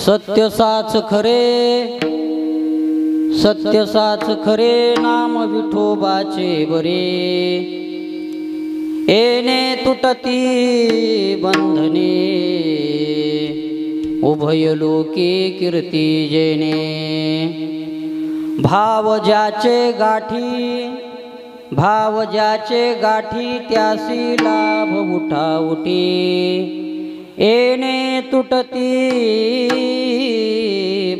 सत्य साच खरे, सत्य साच खरे, नाम विठोबाचे बरे। येणे तुटती बंधने, उभय लोके कीर्ती जेणे। भाव ज्याचे गाठी, भाव ज्याचे गाठी, त्यासी लाभ उठाउटी। येणे तुटती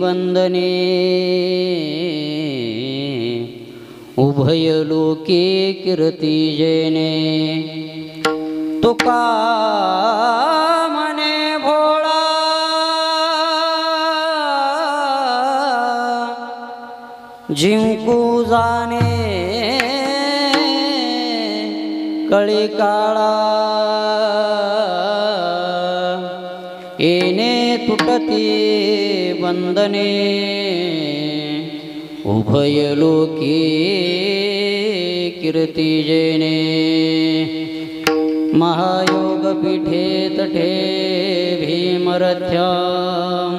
बंधने, उभय लोके कीर्ती जेणे। तुका म्हणे भोळा, जिंकू जाणे कळी काळा। येणे तुटती बंधने, उभय लोके कीर्ती जेणे। महायोग पीठे तठे भीमरथ्यां,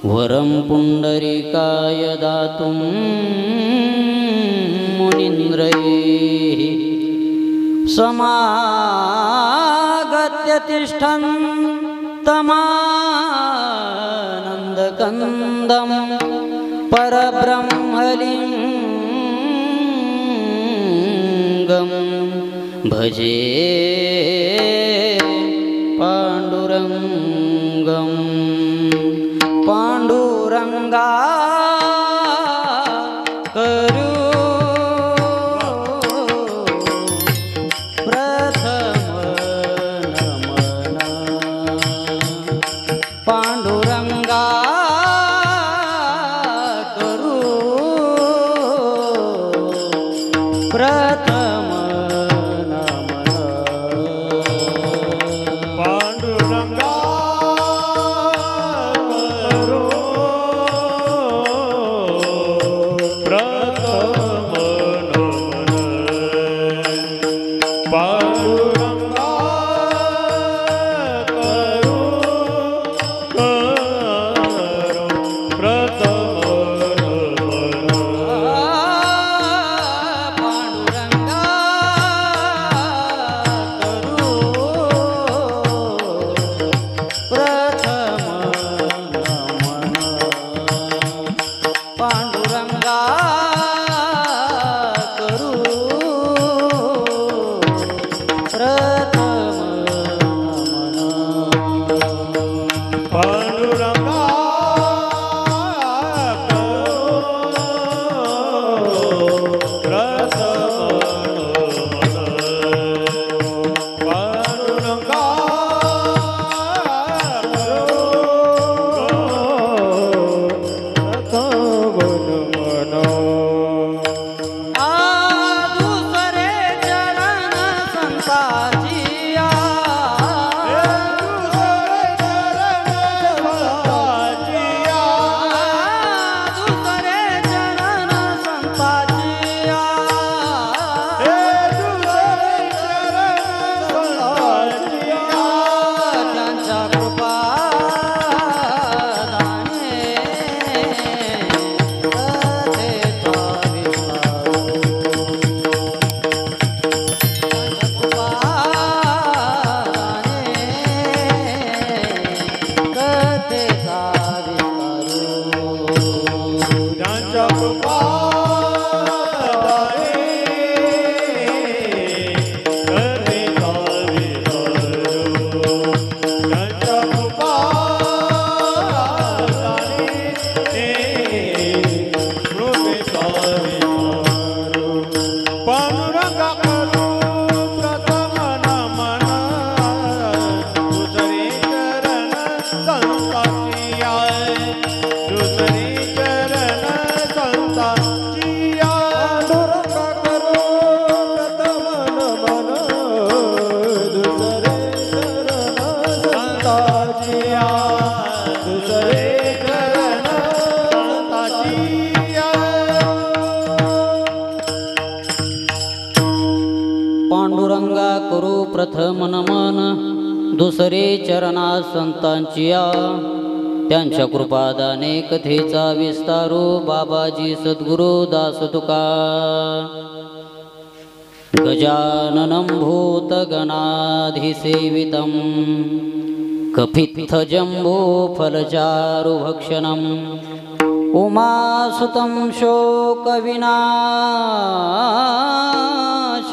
वरं पुंडरीकाय दातुं मुनीन्द्रैः। समागत्य तिष्ठन्तमानन्दकन्दं, परब्रह्मलिङ्गं भजे पाण्डुरङ्गं। पांडुरंगा करू प्रथम नमन। पांडुरंगा करू प्रथम नमन। पांडुरंगा पांडुरंगा करू प्रथम नमन, दुसरे चरणा संतांचिया। त्यांच्या कृपादाने कथेचा विस्तारो बाबाजी सद्गुरु दास तुका गजाननं भूतगणाधिसेवितं कपित्थजम्बो फलचारुभक्षणम् उमासुतं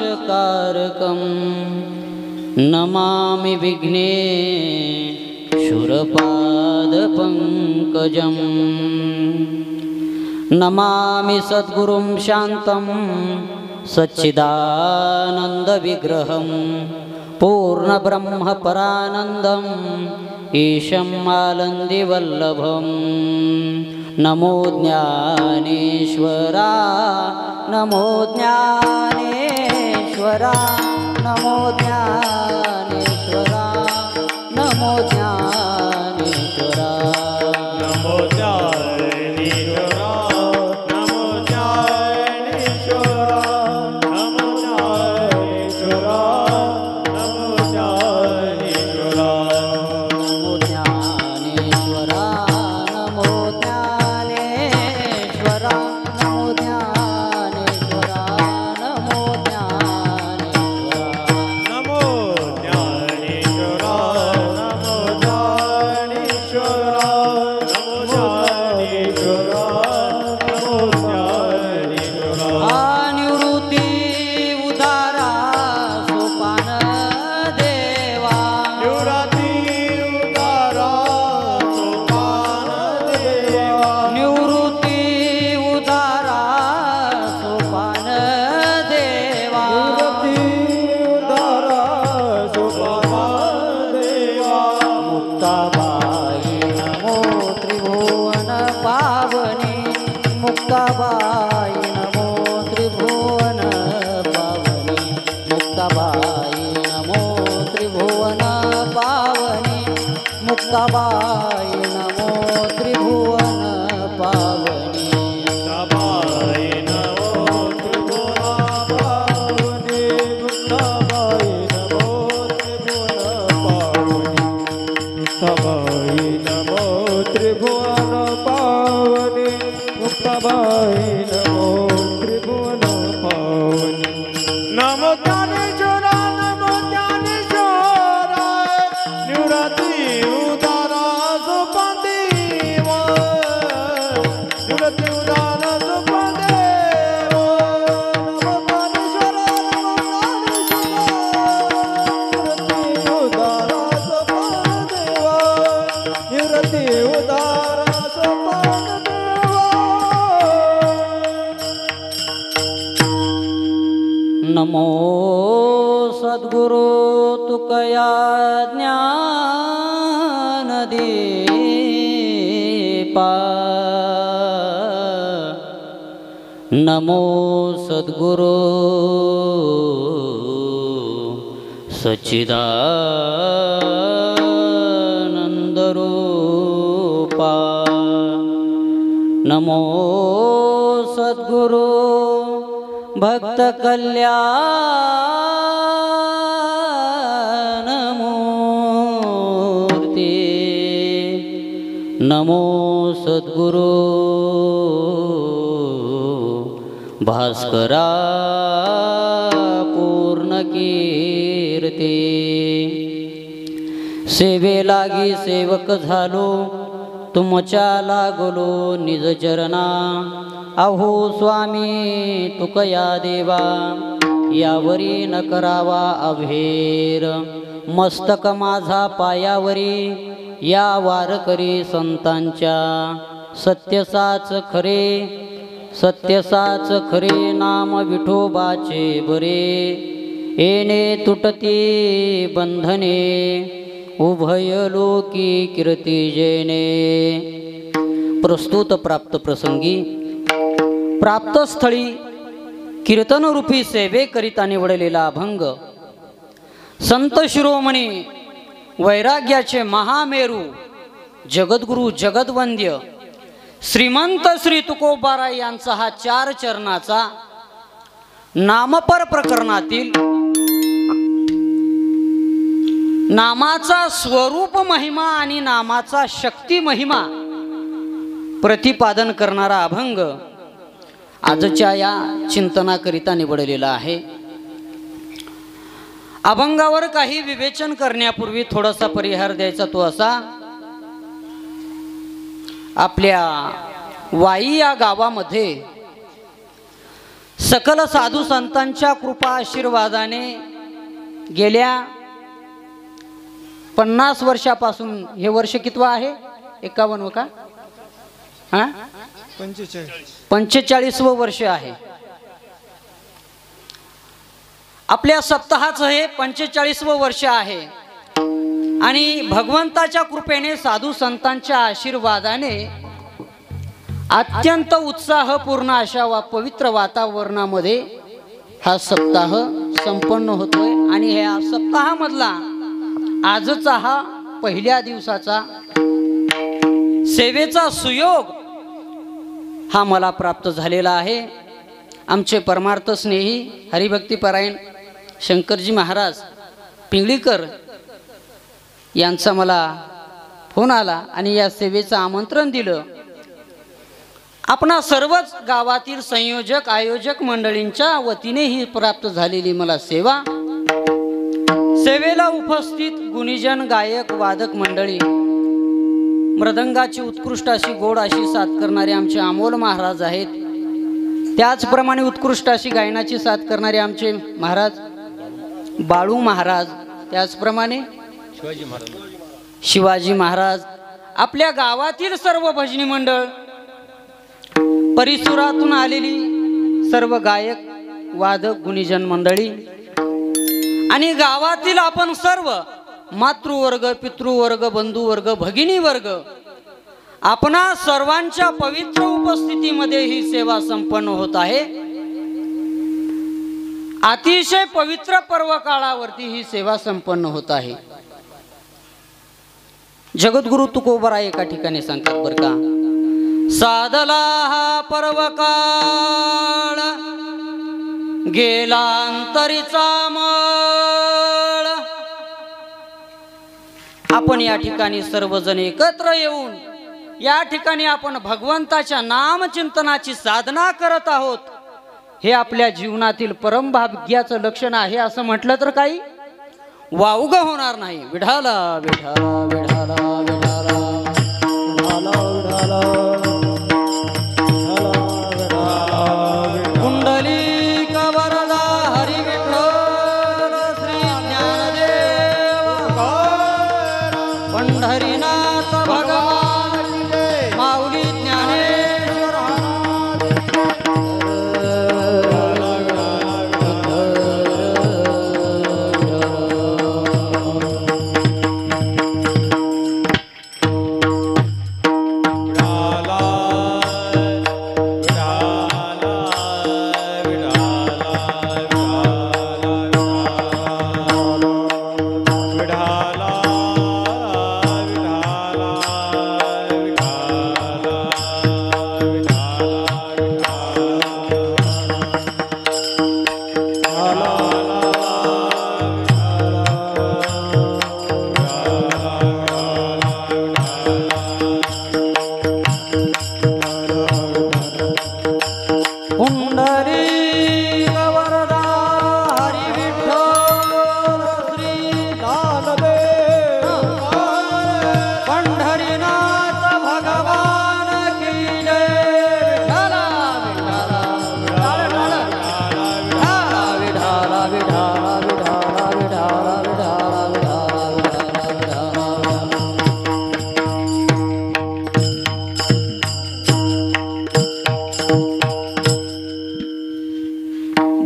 शोकविनाशकारकं नमामि विघ्नेश्वरपादपङ्कजम् नमामि सद्गुरुं शान्तं सच्चिदानन्दविग्रहं पूर्णब्रह्मपरानन्दम् ईशं आनन्दिवल्लभम् नमो ज्ञानेश्वरा नमो ज्ञानेश्वरा नमो ज्ञानेश्वरा नमो ज्ञानेश्वरा नमो ज्ञानेश्वरा नमो ज्ञानेश्वरा नमो ज्ञानेश्वरा नमो ज्ञानेश्वरा नमो ज्ञानेश्वरा नमो ज्ञानेश्वरा नमो ज्ञानेश्वरा नमो ज्ञानेश्वरा नमो ज्ञानेश्वरा नमो ज्ञानेश्वरा नमो ज्ञानेश्वरा नमो ज्ञानेश्वरा निवृत्ती उदारा सोपान देवा निवृत्ती उदारा सोपान देवा निवृत्ती उदारा सोपान देवा उदारा सोपान देवा मुक्ताबाई नमो त्रिभुवन पावनी मुक्ताबाई नमो त्रिभुवन पावनी मुक्ताबाई नमो त्रिभुवन पावनी मुक्ताबाई नमो त्रिभुवन पावनी मुक्ताबाई नमो त्रिभुवना पावनी मुक्ताबाई नमो त्रिभुवन पावनी मुक्ताबाई नमो त्रिभुवन पावनी नमो ज्ञानेश्वरा नमो ज्ञानेश्वरा निवृत्ती उदारा सोपान देवा निवृत्ती उदारा सोपान देवा नमो ज्ञानेश्वरा नमो ज्ञानेश्वरा निवृत्ती उदारा सोपान देवा नमो सद्गुरु तुकया ज्ञान दीपा नमो सद्गुरु सच्चिदानंद रूपा नमो सद्गुरु भक्त कल्याण मूर्ती नमो सद्गुरु भास्करा पूर्ण कीर्ती सेवे लागी सेवक झालो तुमच्या लागलो निज चरणा अहो स्वामी तुकया देवा यावरी न करावा अभेर मस्तक माझा पायावरी या वारकरी संतांच्या सत्यसाच खरे नाम विठोबाचे बरे येणे तुटती बंधने उभय लोकी कीर्ती जेने प्रस्तुत प्राप्त प्रसंगी प्राप्त स्थळी कीर्तनरूपी सेवेकरिता निवडलेला अभंग संत शिरोमणी वैराग्याचे महामेरू जगद्गुरु जगद्वंद्य श्रीमंत श्री तुकोबाराय यांचा हा 4 चरणाचा नामपर प्रकरणातील नामाचा स्वरूप महिमा आणि नामाचा शक्ती महिमा प्रतिपादन करणारा अभंग आजच्या या चिंतनाकरिता निवडलेला आहे. अभंगावर काही विवेचन करण्यापूर्वी थोडासा परिहार द्यायचा तो असा. आपल्या वाई या गावामध्ये सकल साधू संतांच्या कृपा आशीर्वादाने गेल्या 50 वर्षापासून, हे वर्ष कितवा आहे? 51 का? 45वं वर्ष आहे. आपल्या सप्ताहाचं हे 45वं वर्ष आहे. आणि भगवंताच्या कृपेने साधू संतांच्या आशीर्वादाने अत्यंत उत्साहपूर्ण अशा पवित्र वातावरणामध्ये हा सप्ताह संपन्न होतोय. आणि ह्या सप्ताहामधला आजचा हा पहिल्या दिवसाचा सेवेचा सुयोग हा मला प्राप्त झालेला आहे. आमचे परमार्थ स्नेही हरिभक्तीपरायण शंकरजी महाराज पिंगळीकर यांचा मला फोन आला आणि या सेवेचं आमंत्रण दिलं. आपणा सर्वच गावातील संयोजक आयोजक मंडळींच्या वतीने ही प्राप्त झालेली मला सेवा, सेवेला उपस्थित गुणीजन गायक वादक मंडळी, मृदंगाची उत्कृष्ट अशी गोड अशी साथ करणारे आमचे अमोल महाराज आहेत. त्याचप्रमाणे उत्कृष्ट अशी गायनाची साथ करणारे आमचे महाराज बाळू महाराज, त्याचप्रमाणे शिवाजी महाराज, आपल्या गावातील सर्व भजनी मंडळ, परिसरातून आलेली सर्व गायक वादक गुणीजन मंडळी आणि गावातील आपण सर्व मातृवर्ग, पितृवर्ग, बंधुवर्ग, भगिनी वर्ग, आपणा सर्वांच्या पवित्र उपस्थितीमध्ये ही सेवा संपन्न होत आहे. अतिशय पवित्र पर्व काळावरती ही सेवा संपन्न होत आहे. जगद्गुरु तुकोबरा एका ठिकाणी सांगतात बरं का, साधला हा पर्व काळ गेला अंतरीचा मळ. आपण या ठिकाणी सर्वजण एकत्र येऊन या ठिकाणी आपण भगवंताच्या नामचिंतनाची साधना करत आहोत. हे आपल्या जीवनातील परमभाग्याचं लक्षण आहे असं म्हटलं तर काही वावगं होणार नाही. विठाला विठाला विठाला विठाला कुंडलिक वरदा हरी विठ्ठल श्री ज्ञानदेव पंढरीनाथ भगवान माऊली ज्ञानेश्वर.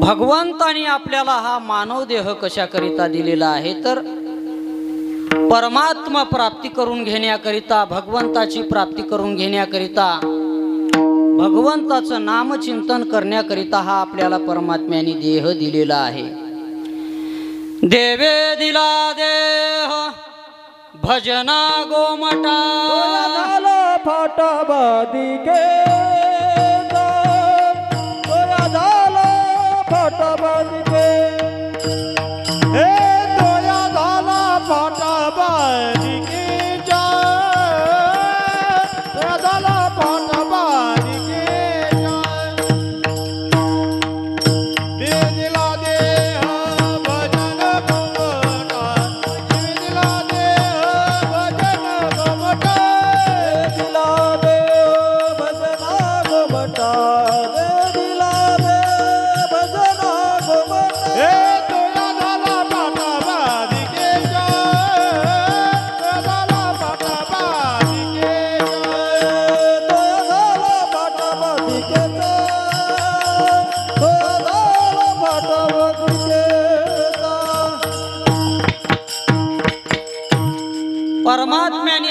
भगवंतानी आपल्याला हा मानव देह कशाकरिता दिलेला आहे तर परमात्मा प्राप्ती करून घेण्याकरिता, भगवंताची प्राप्ती करून घेण्याकरिता, भगवंताचं नामचिंतन करण्याकरिता हा आपल्याला परमात्म्याने देह दिलेला आहे. देवे दिला देह भजना गोमटा फाटा बादिके फाटा बादिके हे दोया झाला फाटा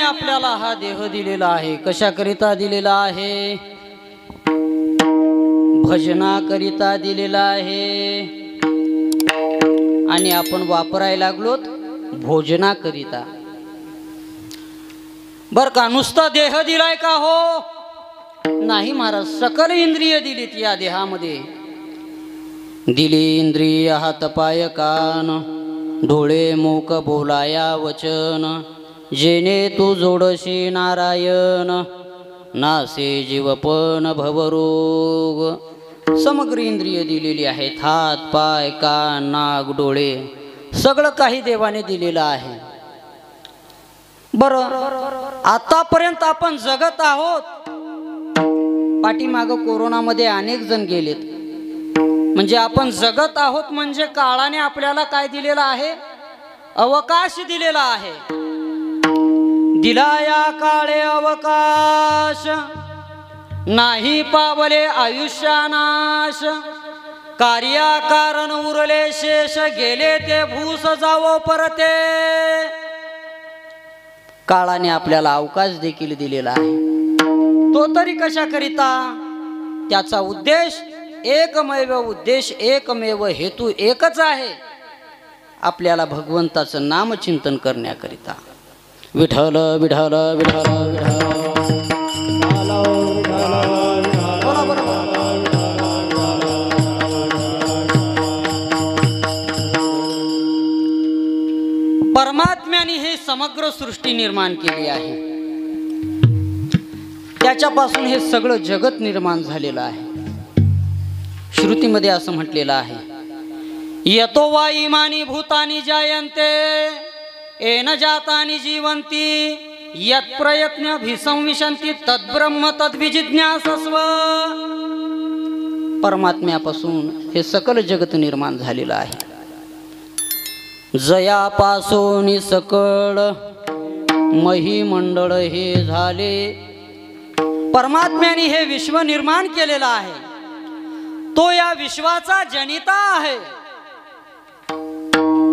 आपल्याला हा देह दिलेला आहे. कशाकरिता दिलेला आहे? भजनाकरिता दिलेला आहे. आणि आपण वापरायला लागलोत भोजनाकरिता. बर का? नुसता देह दिलाय का? हो नाही महाराज, सकल इंद्रिय दिलीत या देहामध्ये. दिली इंद्रिय हात पाय कान, डोळे मूक बोलाया वचन, जेणे तू जोडशी नारायण, नासे जीवपण भवरोग. समग्र इंद्रिय दिलेली आहेत. हात पाय कान नाक डोळे सगळं काही देवाने दिलेलं आहे. बरं, आतापर्यंत आपण जगत आहोत. पाठीमागं कोरोनामध्ये अनेक जण गेलेत. म्हणजे आपण जगत आहोत म्हणजे काळाने आपल्याला काय दिलेला आहे? अवकाश दिलेला आहे. दिला या काळे अवकाश, नाही पावले आयुष्यानाश, कार्याकारण उरले शेष, गेले ते भूस जावो परते. काळाने आपल्याला अवकाश देखील दिलेला आहे. तो तरी कशाकरिता? त्याचा उद्देश एकमेव उद्देश, एकमेव हेतू एकच आहे, आपल्याला भगवंताचं नामचिंतन करण्याकरिता. विठ्ठल विठ्ठल विठ्ठल विठ्ठल. परमात्म्याने हे समग्र सृष्टी निर्माण केली आहे. त्याच्यापासून हे सगळं जगत निर्माण झालेलं आहे. श्रुतीमध्ये असं म्हटलेलं आहे, यतो वा इमानी भूतानी जायन्ते येन जातानी जीवन्ति, यत् प्रयत्न भिसंविशन्ति तद्ब्रह्म तद्विजिज्ञासस्व. परमात्म्यापासून हे सकल जगत निर्माण झालेलं आहे. जयापासून सकळ महिमंडळ हे झाले. परमात्म्याने हे विश्व निर्माण केलेलं आहे. तो या विश्वाचा जनिता आहे.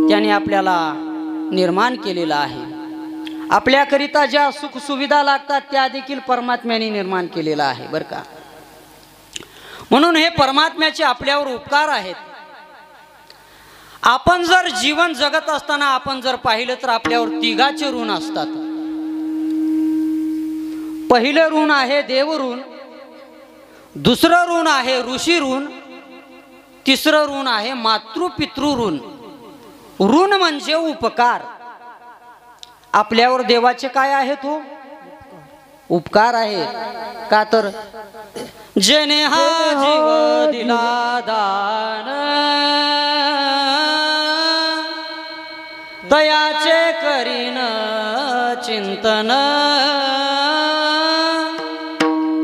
त्याने आपल्याला निर्माण केलेलं आहे. आपल्याकरिता ज्या सुख सुविधा लागतात त्या देखील परमात्म्याने निर्माण केलेला आहे बरं का. म्हणून हे परमात्म्याचे आपल्यावर उपकार आहेत. आपण जर जीवन जगत असताना आपण जर पाहिलं तर आपल्यावर तिघाचे ऋण असतात. पहिलं ऋण आहे देव ऋण, दुसरं ऋण आहे ऋषी ऋण, तिसरं ऋण आहे मातृपितृ ऋण. ऋण म्हणजे उपकार. आपल्यावर देवाचे काय आहेत? हो उपकार आहे. का तर जेने हा जीव दिला दान, दयाचे करीन चिंतन,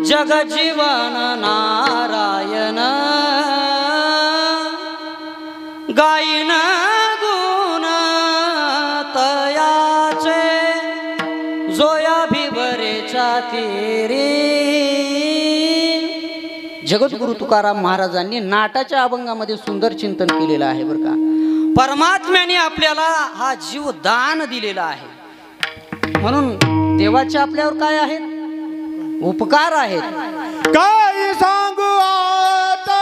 जगजीवन नारायण, गायन गुण तयाचे, जोया भिवरेच्या तीरी. जगद्गुरु तुकाराम महाराजांनी नाटाच्या अभंगामध्ये सुंदर चिंतन केलेलं आहे बरं का. परमात्म्याने आपल्याला हा जीव दान दिलेला आहे. म्हणून देवाचे आपल्यावर काय आहेत? उपकार आहेत. काय सांगू आता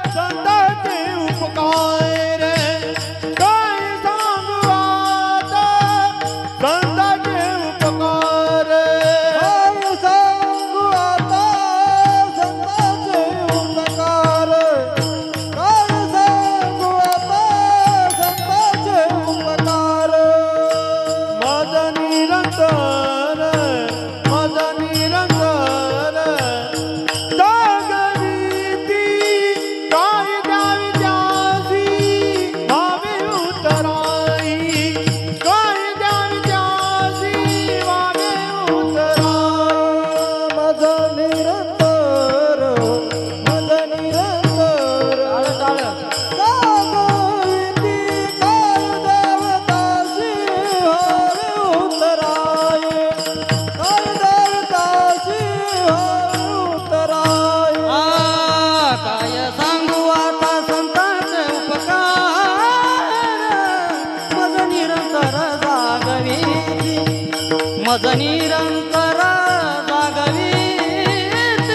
संतांचे उपकार, काय सांगू आता संतांचे उपकार, काय सांगू आता संतांचे उपकार, काय सांगू आता संतांचे उपकार. माझा निरंतर मज निरंतर जागवीत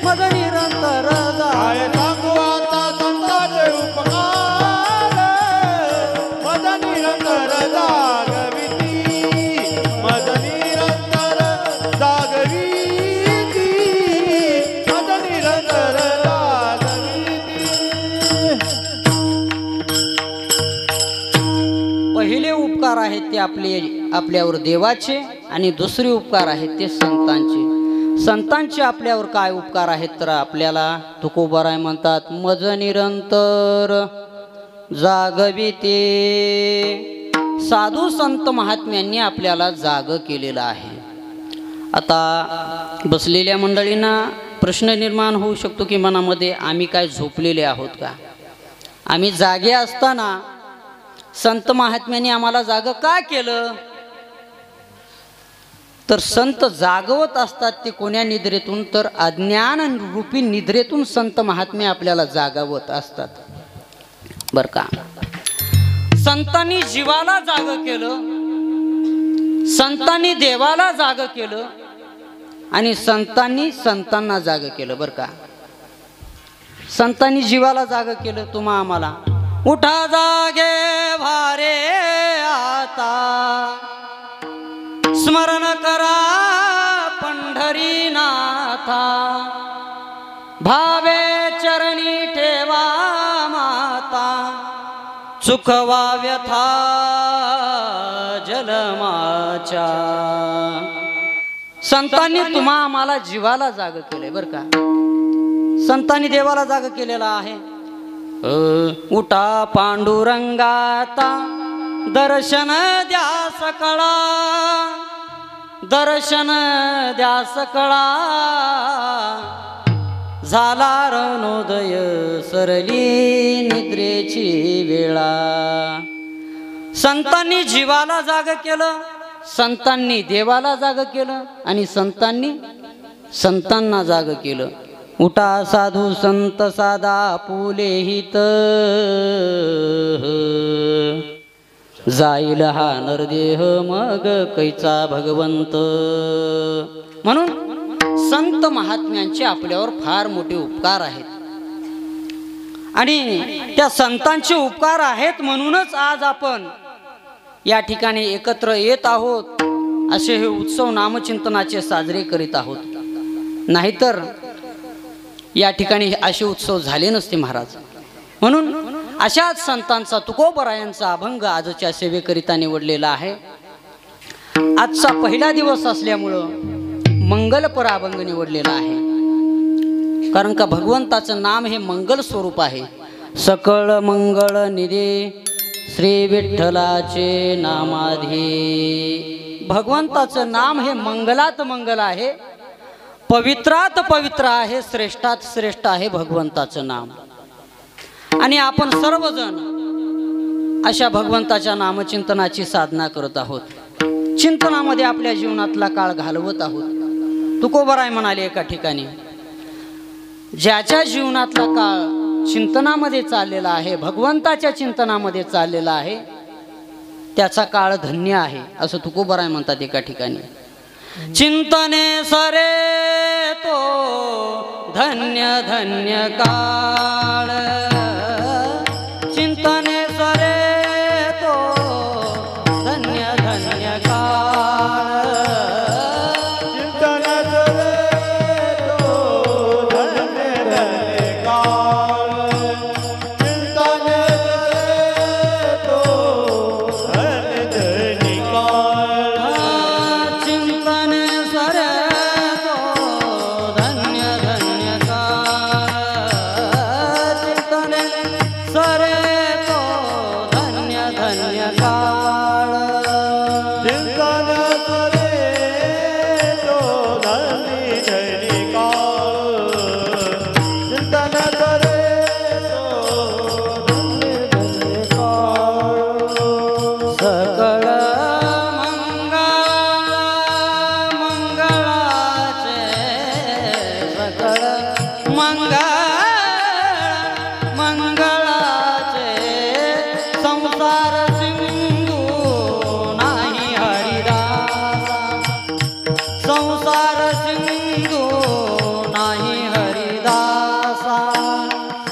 मज निरंतर काय सांगू आता संतांचे उपकार मज निरंतर जागविती मज निरंतर जागविती मज निरंतर जागविती. पहिले उपकार आहेत ते आपल्यावर देवाचे आणि दुसरे उपकार आहेत ते संतांचे. संतांचे आपल्यावर काय उपकार आहेत तर आपल्याला तुकोबाराय म्हणतात मज निरंतर जागविते. साधू संत महात्म्यांनी आपल्याला जाग केलेलं आहे. आता बसलेल्या मंडळींना प्रश्न निर्माण होऊ शकतो की मनामध्ये आम्ही काय झोपलेले आहोत का. आम्ही जागे असताना संत महात्म्यांनी आम्हाला जाग का केलं तर संत जागवत असतात ते कोण्या निद्रेतून तर अज्ञान रूपी निद्रेतून संत महात्मे आपल्याला जागवत असतात बर का. संतांनी जीवाला जाग केलं, संतांनी देवाला जाग केलं आणि संतांनी संतांना जाग केलं बर का. संतांनी जीवाला जाग केलं तुम्हा आम्हाला उठा जागे भारे आता स्मरण करा पंढरीनाथा भावे चरणी ठेवा माता चुकवा व्यथा जलमाच्या. संतांनी तुम्हा आम्हाला जीवाला जाग केले बर का. संतांनी देवाला जाग केलेला आहे. उठा पांडुरंगाता दर्शन द्या सकळा दर्शन द्या सकळा झाला रणोदय सरली निद्रेची वेळा. संतांनी जीवाला जाग केलं, संतांनी देवाला जाग केलं आणि संतांनी संतांना जाग केलं. उठा साधू संत साधा पुले हित जाईल हा नरदेह मग कैचा भगवंत. म्हणून संत महात्म्यांचे आपल्यावर फार मोठे उपकार आहेत आणि त्या संतांचे उपकार आहेत म्हणूनच आज आपण या ठिकाणी एकत्र येत आहोत. असे हे उत्सव नामचिंतनाचे साजरे करीत आहोत. नाहीतर या ठिकाणी असे उत्सव झाले नसते महाराज. म्हणून अशाच संतांचा तुकोबरायांचा अभंग आजच्या सेवेकरिता निवडलेला आहे. आजचा पहिला दिवस असल्यामुळं मंगलपर अभंग निवडलेला आहे. कारण का भगवंताचं नाम हे मंगल स्वरूप आहे. सकळ मंगळ निधे श्री विठ्ठलाचे नामाधे. भगवंताचं नाम हे मंगलात मंगल आहे, पवित्रात पवित्र आहे, श्रेष्ठात श्रेष्ठ आहे भगवंताचं नाम. आणि आपण सर्वजण अशा भगवंताच्या नामचिंतनाची साधना करत आहोत. चिंतनामध्ये आपल्या जीवनातला काळ घालवत आहोत. तुकोबराय म्हणाले एका ठिकाणी ज्याच्या जीवनातला काळ चिंतनामध्ये चाललेला आहे, भगवंताच्या चिंतनामध्ये चाललेला आहे, त्याचा काळ धन्य आहे असं तुकोबराय म्हणतात एका ठिकाणी. चिंतने सरे तो धन्य धन्य काळ चिंतने सरे तो धन्य धन्य काळ चिंतन सरे तो धन्य धन्य काळ चिंतन सरे तो धन्य धन्य काळ चिंतने सरे तो धन्य धन्य काळ चिंतने सरे तो धन्य धन्य काळ चिंतन सरे तो धन्य धन्य काळ चिंतन सरे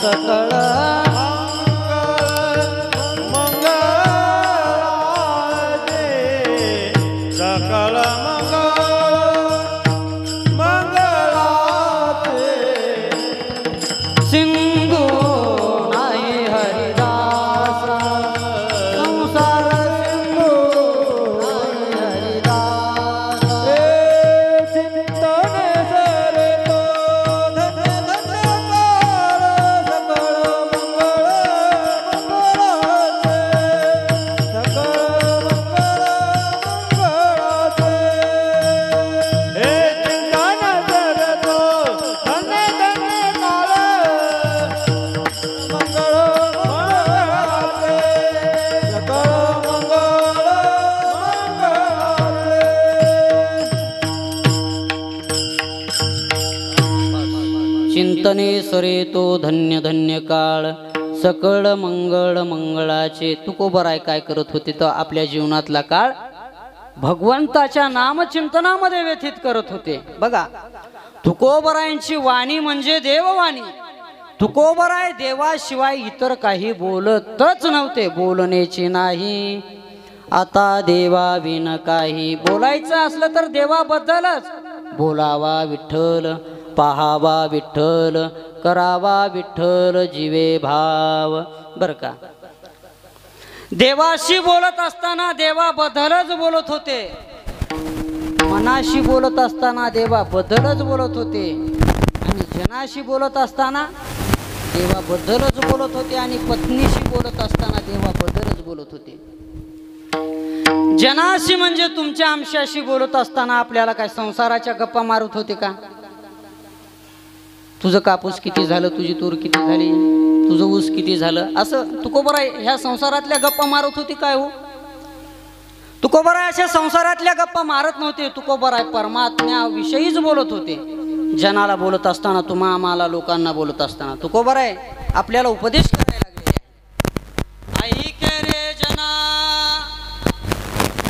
सकळ मंगळाचे सकळ मंगळाचे सिंधू नाही हरिदासा संसार सिंधू नाही हरिदासा चिंतने सरे तो धन धन्यकार सकळ मंगळाचे सकळ मंगळाचे हे चिंतन सरे तो धन धन्यकार मंगळ मंगळाचे सकळ मंगळाचे चिंतने सरे तो धन्य धन्य काळ सकळ मंगळ मंगळाचे. तुकोबराय काय करत होते तर आपल्या जीवनातला काळ भगवंताच्या नामचिंतनामध्ये व्यतीत करत होते. बघा, तुकोबरायांची वाणी म्हणजे देववाणी. तुकोबराय देवाशिवाय इतर काही बोलतच नव्हते. बोलण्याची नाही आता देवा विन काही. बोलायचं असलं तर देवाबद्दलच. बोलावा विठ्ठल, पाहावा विठ्ठल, करावा विठ्ठल जीवे भाव. बर का, देवाशी बोलत असताना देवाबद्दलच बोलत होते. मनाशी बोलत असताना देवाबद्दलच बोलत होते. आणि जनाशी बोलत असताना देवाबद्दलच बोलत होते. आणि पत्नीशी बोलत असताना देवाबद्दलच बोलत होते. जनाशी म्हणजे तुमच्या आमच्याशी बोलत असताना आपल्याला काय संसाराच्या गप्पा मारत होते का? तुझं कापूस किती झालं, तुझी तूर किती झाली, तुझं ऊस किती झालं, असं तुकोबराय ह्या संसारातल्या गप्पा मारत होती काय हो? तुकोबराय अशा संसारातल्या गप्पा मारत नव्हते. तुकोबराय परमात्म्याविषयीच बोलत होते. जनाला बोलत असताना, तुम्हा आम्हाला लोकांना बोलत असताना तुकोबराय आपल्याला उपदेश करायला लागले. ऐक रे जना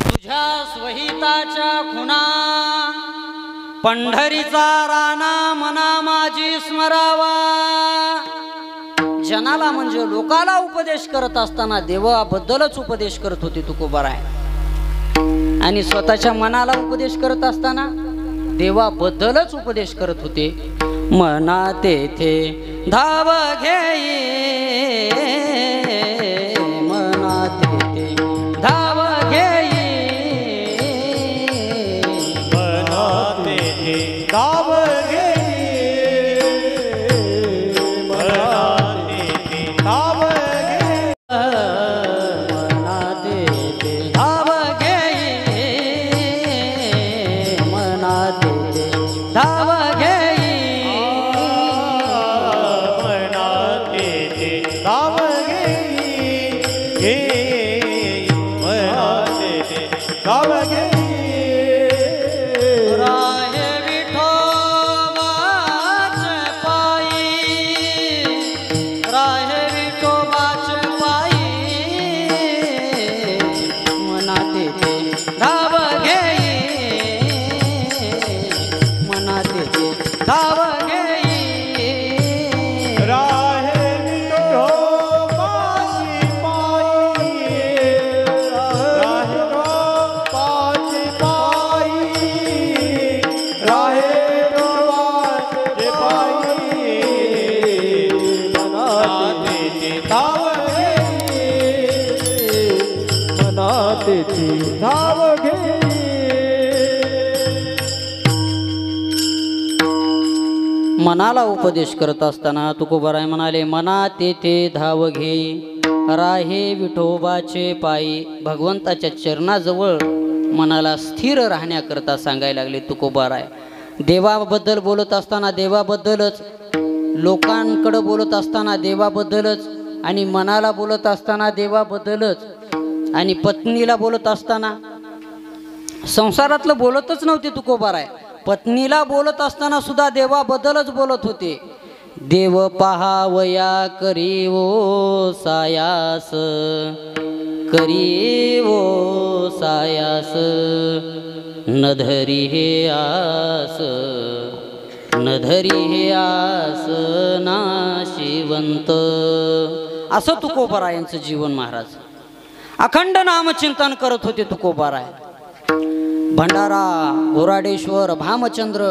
तुझ्या स्वहिताच्या खुणा, पंढरीचा राणा मना माझी स्मरावा. जनाला म्हणजे लोकाला उपदेश करत असताना देवाबद्दलच उपदेश करत होते तुकोबराय. आणि स्वतःच्या मनाला उपदेश करत असताना देवाबद्दलच उपदेश करत होते. मना तेथे धाव घेई, मना तेथे धाव घेई, धाव घेई, मनाते धाव घेई, मना तेथे धाव घेई, मना तेथे धाव घेई, मनाते धाव घेई, घेई, मनाते धाव घेई. राहे विठोबाचे पायी, राहे विठोबाचे पायी, मना तेथे धाव घेई, मना तेथे धाव घेई. राहे विठोबाची पायी, राहे विठोबाची पायी, राहे विठोबाची पायी, मनाते धाव घेई, मनाते धाव घेई. मनाला उपदेश करत असताना तुकोबराय म्हणाले, मना तेथे धाव घेई, राहे विठोबाचे पायी. भगवंताच्या चरणाजवळ मनाला स्थिर राहण्याकरता सांगायला लागले तुकोबराय. देवाबद्दल बोलत असताना देवाबद्दलच, लोकांकडे बोलत असताना देवाबद्दलच, आणि मनाला बोलत असताना देवाबद्दलच, आणि पत्नीला बोलत असताना. संसारातलं बोलतच नव्हते तुकोबराय. पत्नीला बोलत असताना सुद्धा देवाबद्दलच बोलत होते. देव पहावया करीवो सायास, करीवो सायास, न धरी हे आस, मन धरी हे आस नाशिवंत. असं तुकोबारायांचं जीवन महाराज. अखंड नामचिंतन करत होते तुकोबाराय. भंडारा, गोराडेश्वर, भामचंद्र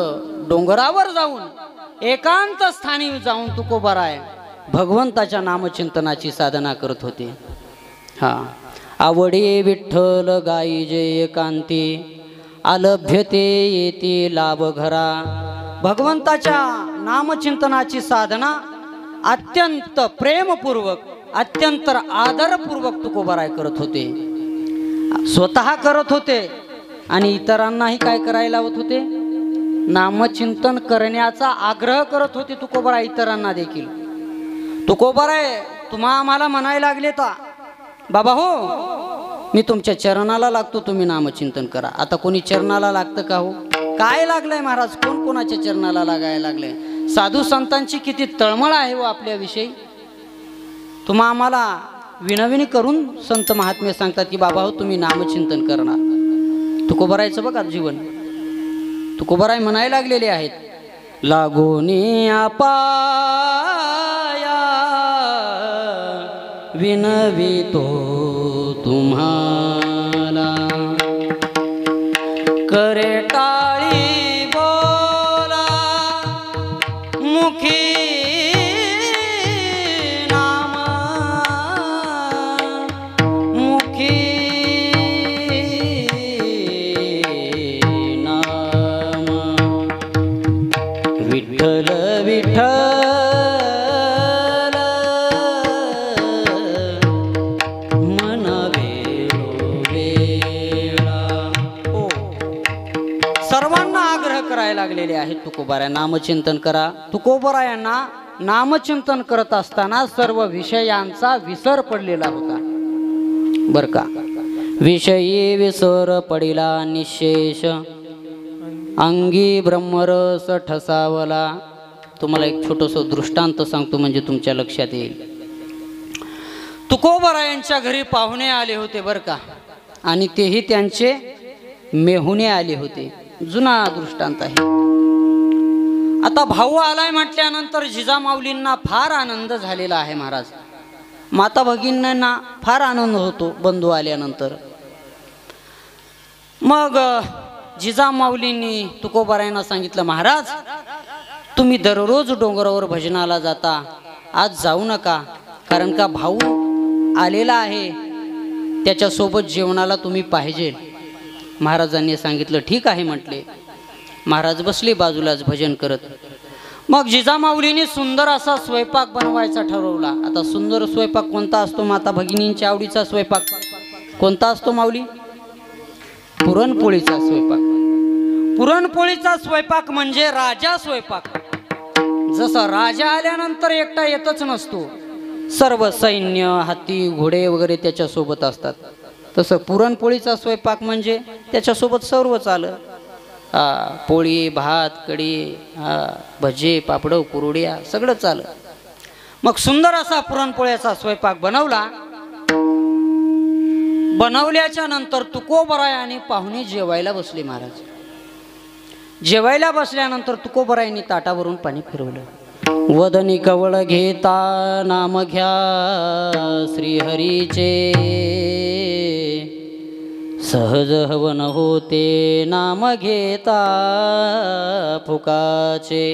डोंगरावर जाऊन एकांत स्थानी जाऊन तुकोबाराय भगवंताच्या नामचिंतनाची साधना करत होते. आवडे विठ्ठल गाई जे एकांती, आलभ्यते येते लाभ घरा. भगवंताच्या नामचिंतनाची साधना अत्यंत प्रेमपूर्वक, अत्यंत आदरपूर्वक तुकोबाराय करत होते. स्वतः करत होते आणि इतरांनाही काय करायला लावत होते? नामचिंतन करण्याचा आग्रह करत होते तुकोबाराय इतरांना देखील. तुकोबाराय आम्हाला म्हणायला लागले तर बाबा हो मी तुमच्या चरणाला लागतो, तुम्ही नामचिंतन करा. आता कोणी चरणाला लागतं का हो? काय लागलंय महाराज? कोण कोणाच्या चरणाला लागायला लागलंय? साधू संतांची किती तळमळ आहे हो आपल्याविषयी. आम्हाला विनविनी करून संत महात्मे सांगतात की बाबा हो तुम्ही नामचिंतन करणार. तुकोबारायचं बघा जीवन. तुकोबाराय म्हणायला लागलेले आहेत, लागोनी पाया विनवितो तुम्हाला, करे टाळी बोला मुखी नाम, मुखी नाम. विठ्ठल विठ्ठल लागलेले आहेत. तुकोबाराय नामचिंतन करा. तुकोबारायांना नामचिंतन करत असताना सर्व विषयांचा विसर पडलेला होता बर का. विषयी विसर पडिला निशेष, अंगी ब्रह्मरस ठसावला. तुम्हाला एक छोटंसं दृष्टांत सांगतो म्हणजे तुमच्या लक्षात येईल. तुकोबारायांच्या घरी पाहुणे आले होते बर का, आणि तेही त्यांचे मेहुणे आले होते. जुना दृष्टांत आहे. आता भाऊ आलाय म्हटल्यानंतर जिजामाऊलींना फार आनंद झालेला आहे महाराज. माता भगिनींना फार आनंद होतो बंधू आल्यानंतर. मग जिजामाऊलींनी तुकोबारायांना सांगितलं, महाराज तुम्ही दररोज डोंगरावर भजनाला जाता, आज जाऊ नका, कारण का भाऊ आलेला आहे, त्याच्यासोबत जेवणाला तुम्ही पाहिजे. महाराजांनी सांगितलं ठीक आहे म्हटले. महाराज बसले बाजूलाच भजन करत. मग जिजामाऊलीने सुंदर असा स्वयंपाक बनवायचा ठरवला. आता सुंदर स्वयंपाक कोणता असतो? माता भगिनींच्या आवडीचा स्वयंपाक कोणता असतो माऊली? पुरणपोळीचा स्वयंपाक. पुरणपोळीचा स्वयंपाक म्हणजे राजा स्वयंपाक. जसं राजा आल्यानंतर एकटा येतच नसतो, सर्व सैन्य हत्ती घोडे वगैरे त्याच्यासोबत असतात. तसं पुरणपोळीचा स्वयंपाक म्हणजे त्याच्यासोबत सर्वच आलं. पोळी भात कढी भजे पापड कुरड्या सगळंच आलं. मग सुंदर असा पुरणपोळ्याचा स्वयंपाक बनवला. बनवल्याच्या नंतर तुकोबाराय आणि पाहुणे जेवायला बसले. महाराज जेवायला बसल्यानंतर तुकोबारायांनी ताटावरून पाणी फिरवलं. वदनी कवळ घेता नाम घ्या श्रीहरीचे, सहज हवन होते नाम घेता फुकाचे.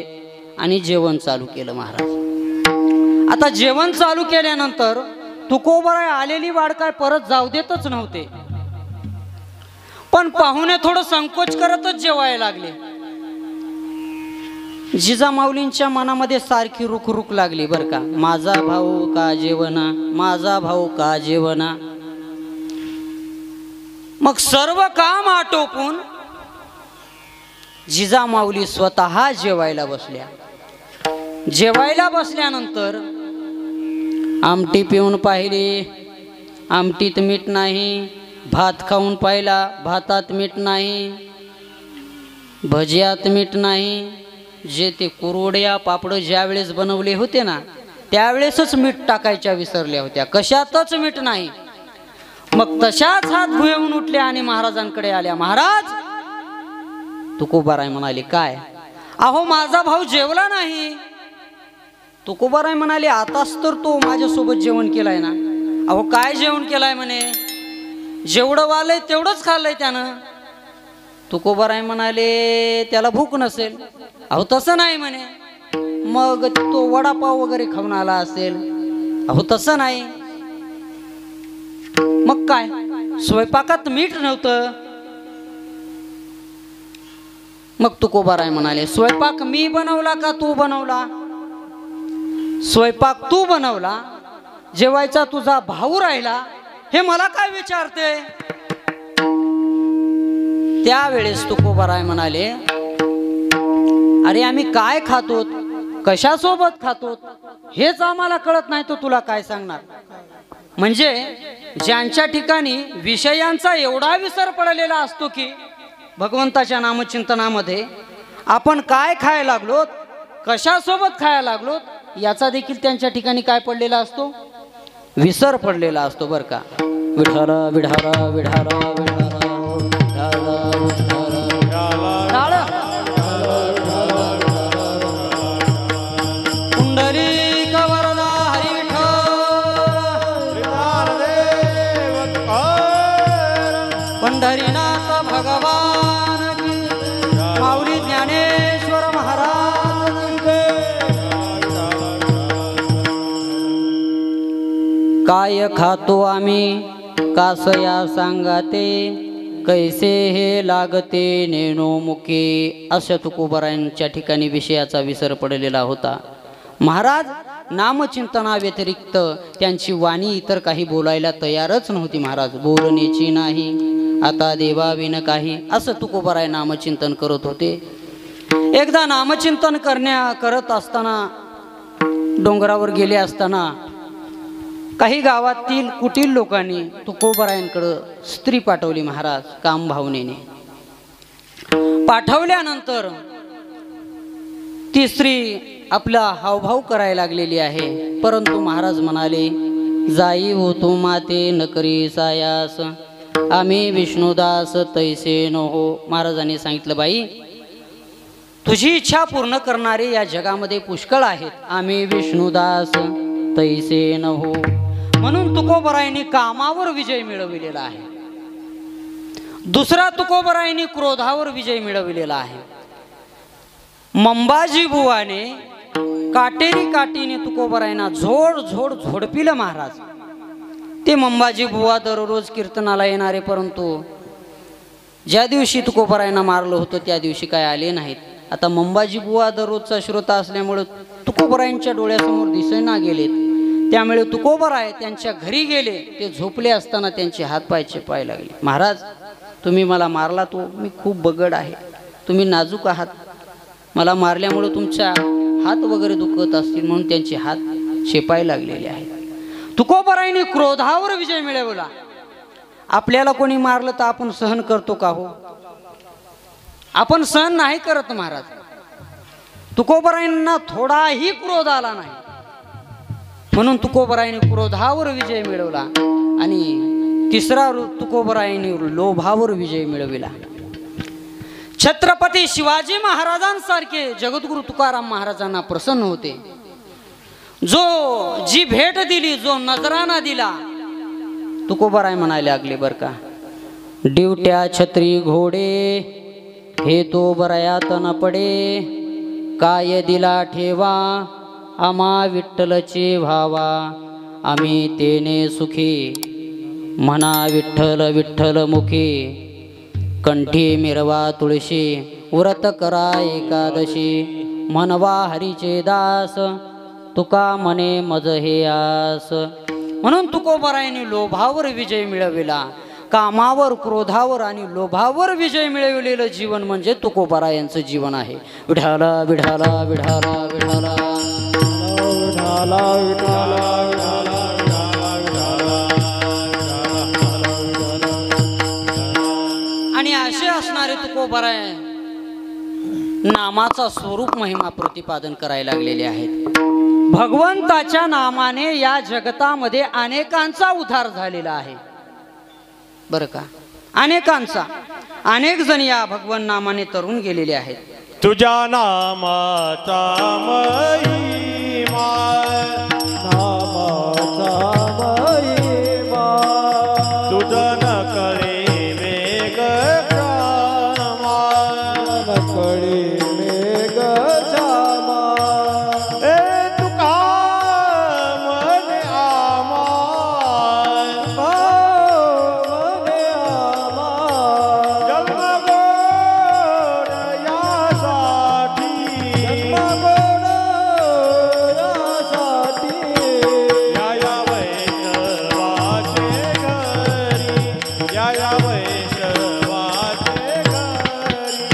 आणि जेवण चालू केलं महाराज. आता जेवण चालू केल्यानंतर तुकोबाराय आलेली वाढ काय परत जाऊ देतच नव्हते, पण पाहुणे थोडं संकोच करतच जेवायला लागले. जिजामाऊलींच्या मनामध्ये सारखी रुख लागली बर का. माझा भाऊ का जेवणा, माझा भाऊ का जेवणा. मग सर्व काम आटोपून जिजामाऊली स्वतः जेवायला बसल्या. जेवायला बसल्यानंतर आमटी पिऊन पाहिली, आमटीत मीठ नाही. भात खाऊन पाहिला, भातात मीठ नाही. भज्यात मीठ नाही. जे ते कुरवड्या पापड ज्या वेळेस बनवले होते ना त्यावेळेसच मीठ टाकायच्या विसरल्या होत्या, कशातच मीठ नाही. मग तशाच हात भुवून उठल्या आणि महाराजांकडे आल्या. महाराज, तुकोबाराय म्हणाले काय? अहो माझा भाऊ जेवला नाही. तुकोबाराय म्हणाले आताच तर तो माझ्यासोबत जेवण केलाय ना. अहो काय जेवण केलाय म्हणे, जेवढं वालय तेवढंच खाल्लंय त्यानं. तुकोबाराय म्हणाले त्याला भूक नसेल. अहो तसं नाही म्हणे, मग तो वडापाव वगैरे खाऊन आला असेल. अहो तसं नाही. मग काय, स्वयंपाकात मीठ नव्हतं. मग तुकोबाराय म्हणाले स्वयंपाक मी बनवला का तू बनवला? स्वयंपाक तू बनवला, जेवायचा तुझा भाऊ राहिला, हे मला काय विचारते? त्यावेळेस तुकोबाराय म्हणाले अरे आम्ही काय खातो, कशासोबत खातो हेच आम्हाला कळत नाही, तो तुला काय सांगणार? म्हणजे ज्यांच्या ठिकाणी विषयांचा एवढा विसर पडलेला असतो की भगवंताच्या नामचिंतनामध्ये आपण काय खायला लागलो, कशासोबत खायला लागलो याचा देखील त्यांच्या ठिकाणी काय पडलेला असतो, विसर पडलेला असतो बरं का. विठाला विठाला विठाला विठाला पुंडलिक वरदा हरी पंढरीनाथ भगवान की, माऊली ज्ञानेश्वर महाराज. काय खातो आम्ही कासया सांगाते, कैसे हे लागते नेणो मुके. अशा तुकोबारायांच्या ठिकाणी विषयाचा विसर पडलेला होता. महाराज नामचिंतना व्यतिरिक्त त्यांची वाणी इतर काही बोलायला तयारच नव्हती. महाराज बोलण्याची नाही आता देवाविन काही, असं तुकोबाराय नामचिंतन करत होते. एकदा नामचिंतन करत असताना डोंगरावर गेले असताना काही गावातील कुटील लोकांनी तुकोबारायांकडे स्त्री पाठवली. महाराज काम भावनेने पाठवल्यानंतर ती स्त्री आपला हावभाव करायला लागलेली आहे. परंतु महाराज म्हणाले जाई होतो माते नकरी सायास, आम्ही विष्णुदास तैसे न हो. महाराजांनी सांगितलं बाई तुझी इच्छा पूर्ण करणारे या जगामध्ये पुष्कळ आहेत, आम्ही विष्णुदास तैसे न हो. म्हणून तुकोबारायांनी कामावर विजय मिळविलेला आहे. दुसरा तुकोबारायांनी क्रोधावर विजय मिळविलेला आहे. मंबाजी बुवाने काटेरी काठीने तुकोबारायांना झोड झोड झोडपिलं. महाराज ते मंबाजी बुवा दररोज कीर्तनाला येणारे, परंतु ज्या दिवशी तुकोबारायांना मारलं होतं त्या दिवशी काय आले नाहीत. आता मंबाजी बुवा दररोजचा श्रोता असल्यामुळे तुकोबारायांच्या डोळ्यासमोर दिसेना गेलेत. त्यामुळे तुकोबाराय त्यांच्या घरी गेले. ते झोपले असताना त्यांचे हात पाय चेपाय लागले. महाराज तुम्ही मला मारला, तो मी खूप बगड आहे, तुम्ही नाजूक आहात, मला मारल्यामुळे तुमच्या हात वगैरे दुखत असतील म्हणून त्यांचे हात चेपाय लागलेले आहेत. तुकोबारायांनी क्रोधावर विजय मिळवला. आपल्याला कोणी मारलं तर आपण सहन करतो का हो? आपण सहन नाही करत. महाराज तुकोबारायांना थोडाही क्रोध आला नाही, म्हणून तुकोबारायांनी क्रोधावर विजय मिळवला. आणि तिसरा तुकोबारायांनी लोभावर विजय मिळविला. छत्रपती शिवाजी महाराजांसारखे जगद्गुरु तुकाराम महाराजांना प्रसन्न होते. जी भेट दिली, जो नजराना दिला, तुकोबाराय म्हणायला लागले बर का, डिवट्या छत्री घोडे हे तो बरायात न पडे, काय दिला ठेवा आम्हा विठ्ठलचे भावा, आम्ही तेने सुखी म्हणा विठ्ठल विठ्ठल मुखी, कंठी मिरवा तुळशी व्रत करा एकादशी, म्हणवा हरीचे दास तुका मने मज हे आस. म्हणून तुकोबारायांनी लोभावर विजय मिळविला. कामावर, क्रोधावर आणि लोभावर विजय मिळविलेलं जीवन म्हणजे तुकोबारायांचं जीवन आहे. विठाला विठाला विठाला विठाला विठाला विठाला. आणि असे असणारे तुकोबाराय नामाचा स्वरूप महिमा प्रतिपादन करायला लागलेले आहेत. भगवंताच्या नामाने या जगतामध्ये अनेकांचा उद्धार झालेला आहे बरं का, अनेकांचा. अनेक जण या भगवन नामाने तरुण गेलेले आहेत. तुझ्या नामाचा महिमा नामाचा महिमा तुझं न कळे वेग क्षमा न कळे वेग क्षमा ए तुका मने आमा मने आमा जन्म गोड यासाठी जन्म गोड यासाठी या वैष्णवाचे घरी या वैष्णवाचे घरी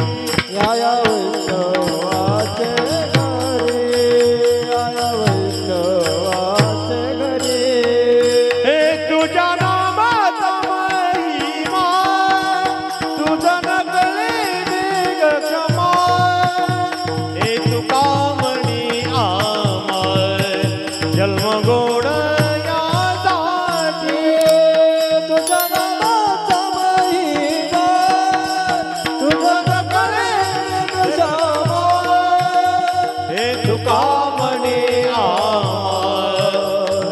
या वैष्णवाचे घरी या वैष्णवाचे घरी हे तुझ्या नामाचा महिमा तुझं न कळे वेग क्षमा हे तुका म्हणी आमर जन्म गोड यासाठी तुझ्या नामाचा महिमा तुझं न कळे वेग क्षमा हे तुका म्हणी आमर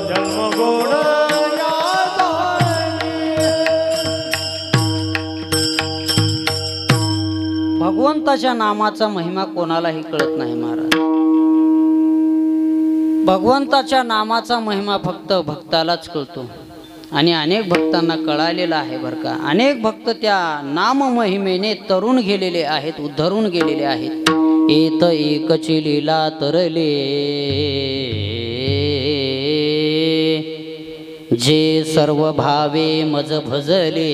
जन्म गोड यासाठी भगवंताच्या नामाचा महिमा कोणालाही कळत नाही महाराज. भगवंताच्या नामाचा महिमा फक्त भक्तालाच कळतो आणि अनेक भक्तांना कळालेला आहे बरं का. अनेक भक्त त्या नाम महिमेने तरुण गेलेले आहेत, उद्धरून गेलेले आहेत. येत एकची लीला तरले जे सर्व भावे मज भजले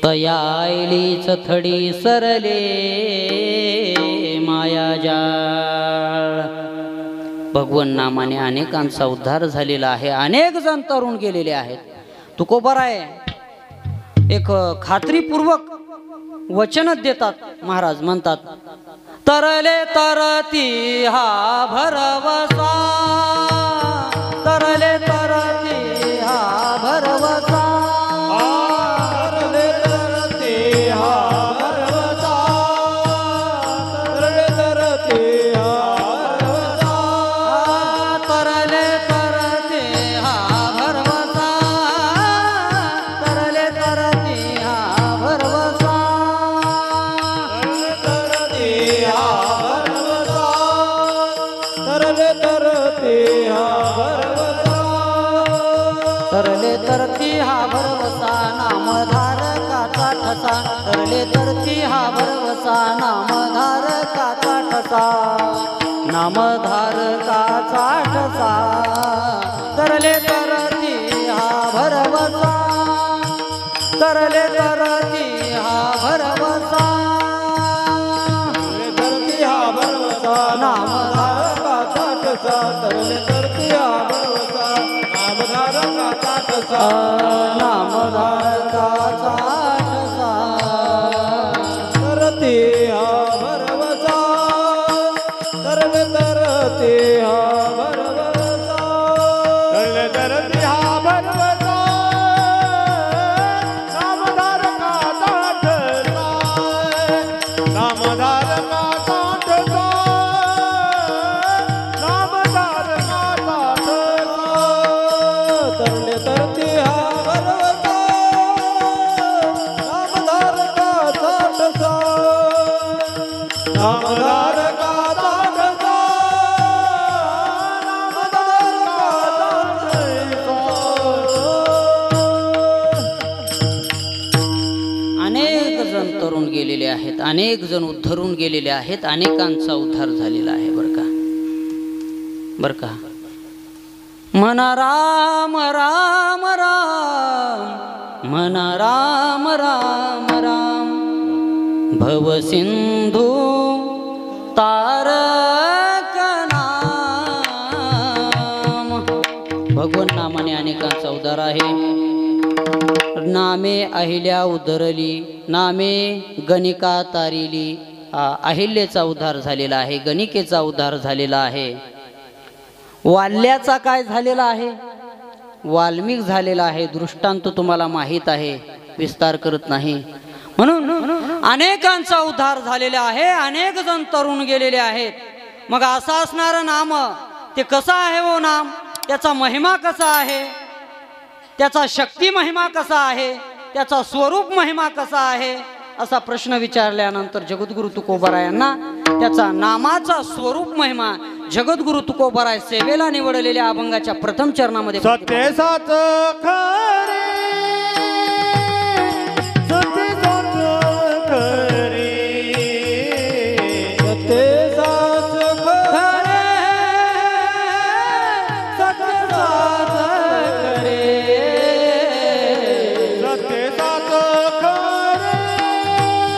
तयायलीच थडी सरले मायाजाळ. भगवन नामाने अनेकांचा उद्धार झालेला आहे. अनेक जण तरुण गेलेले आहेत. तुकोबार आहे एक खात्रीपूर्वक वचन देतात महाराज. म्हणतात तरले तरती हा भरवसा तरले तरती हा भरवसा तरले तरते हा भरवसा तरले तरते हा भरवसा तरले तरते हा भरवसा तरले तरते हा भरवसा तरले तरते हा भरवसा तरले तरती हा भरवसा नामधारकाचा ठसा तरले तरती हा भरवसा नामधारकाचा ठसा नामधारकाचा ठसा तरले तरती हा भरवसा तरले तरती हा भरवसा तरती हा भरवसा नामधारकाचा ठसा तरले तरती हा भरवसा नामधारकाचा ठसा नामधारकाचा ठसा तरते हा भरवसा तरले तरते हा भरवसा तरले तरते हा भरवसा नामधारकाचा ठसा नामधारकाचा ठसा नामधारकाचा ठसा तरले तरते हा भरवसा नामधारकाचा ठसा नामधारकाचा ठसा नामधारकाचा ठसा. अनेक जण तरुण गेलेले आहेत. अनेक जण उद्धरून गेलेले आहेत. अनेकांचा उद्धार झालेला आहे बरं का. बरं का. म्हणा राम राम राम म्हणा राम राम राम भवसिंधू तारक नाम. भगवन नामाने अनेकांचा उद्धार आहे. नामे अहिल्या उद्धरली नामे गणिका तारिली. अहिल्याचा उद्धार झालेला आहे. गणिकेचा उद्धार झालेला आहे. वाल्याचा काय झालेला आहे? वाल्मिक झालेला आहे. दृष्टांत तुम्हाला माहीत आहे, विस्तार करत नाही. म्हणून अनेकांचा उद्धार झालेला आहे, अनेक जण तरुण गेलेले आहेत. मग असं असणारं नाम ते कसं आहे हो नाम? त्याचा महिमा कसा आहे, त्याचा शक्ती महिमा कसा आहे, त्याचा स्वरूप महिमा कसा आहे, असा प्रश्न विचारल्यानंतर जगद्गुरु तुकोबाराय यांना त्याचा नामाचा स्वरूप महिमा जगद्गुरु तुकोबाराय सेवेला निवडलेल्या अभंगाच्या प्रथम चरणामध्ये सत्य साच खरे सत्य साच खरे सत्य साच खरे सत्य साच खरे सत्य साच खरे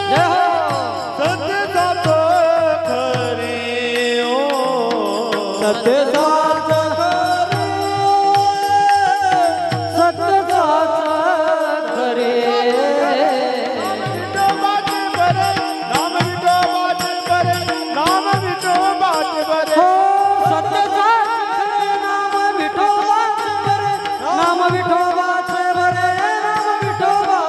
जय हो. सत्य साच खरे ओ सत्य साच खरे सत्य साच खरे नाम विठोबाचे बरे नाम विठोबाचे बरे हो सत्य साच खरे नाम विठोबाचे बरे नाम विठोबाचे बरे नाम विठोबाचे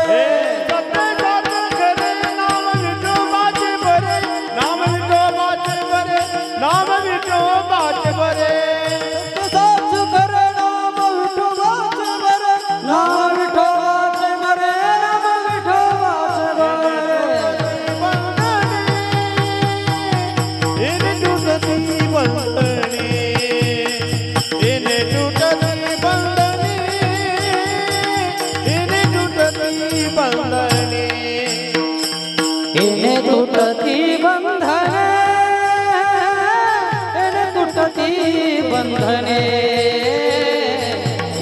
बरे सत्य साच खरे नाम विठोबाचे बरे नाम विठोबाचे बरे नाम विठोबाचे बरे साच खरे नाम विठोबाचे बरे नाम विठोबाचे बरे नाम विठोबाचे बरे इने टूटती बंधने इने टूटती बंधने इने टूटती बंधने इने तुटती बंधने इने तुटती बंधने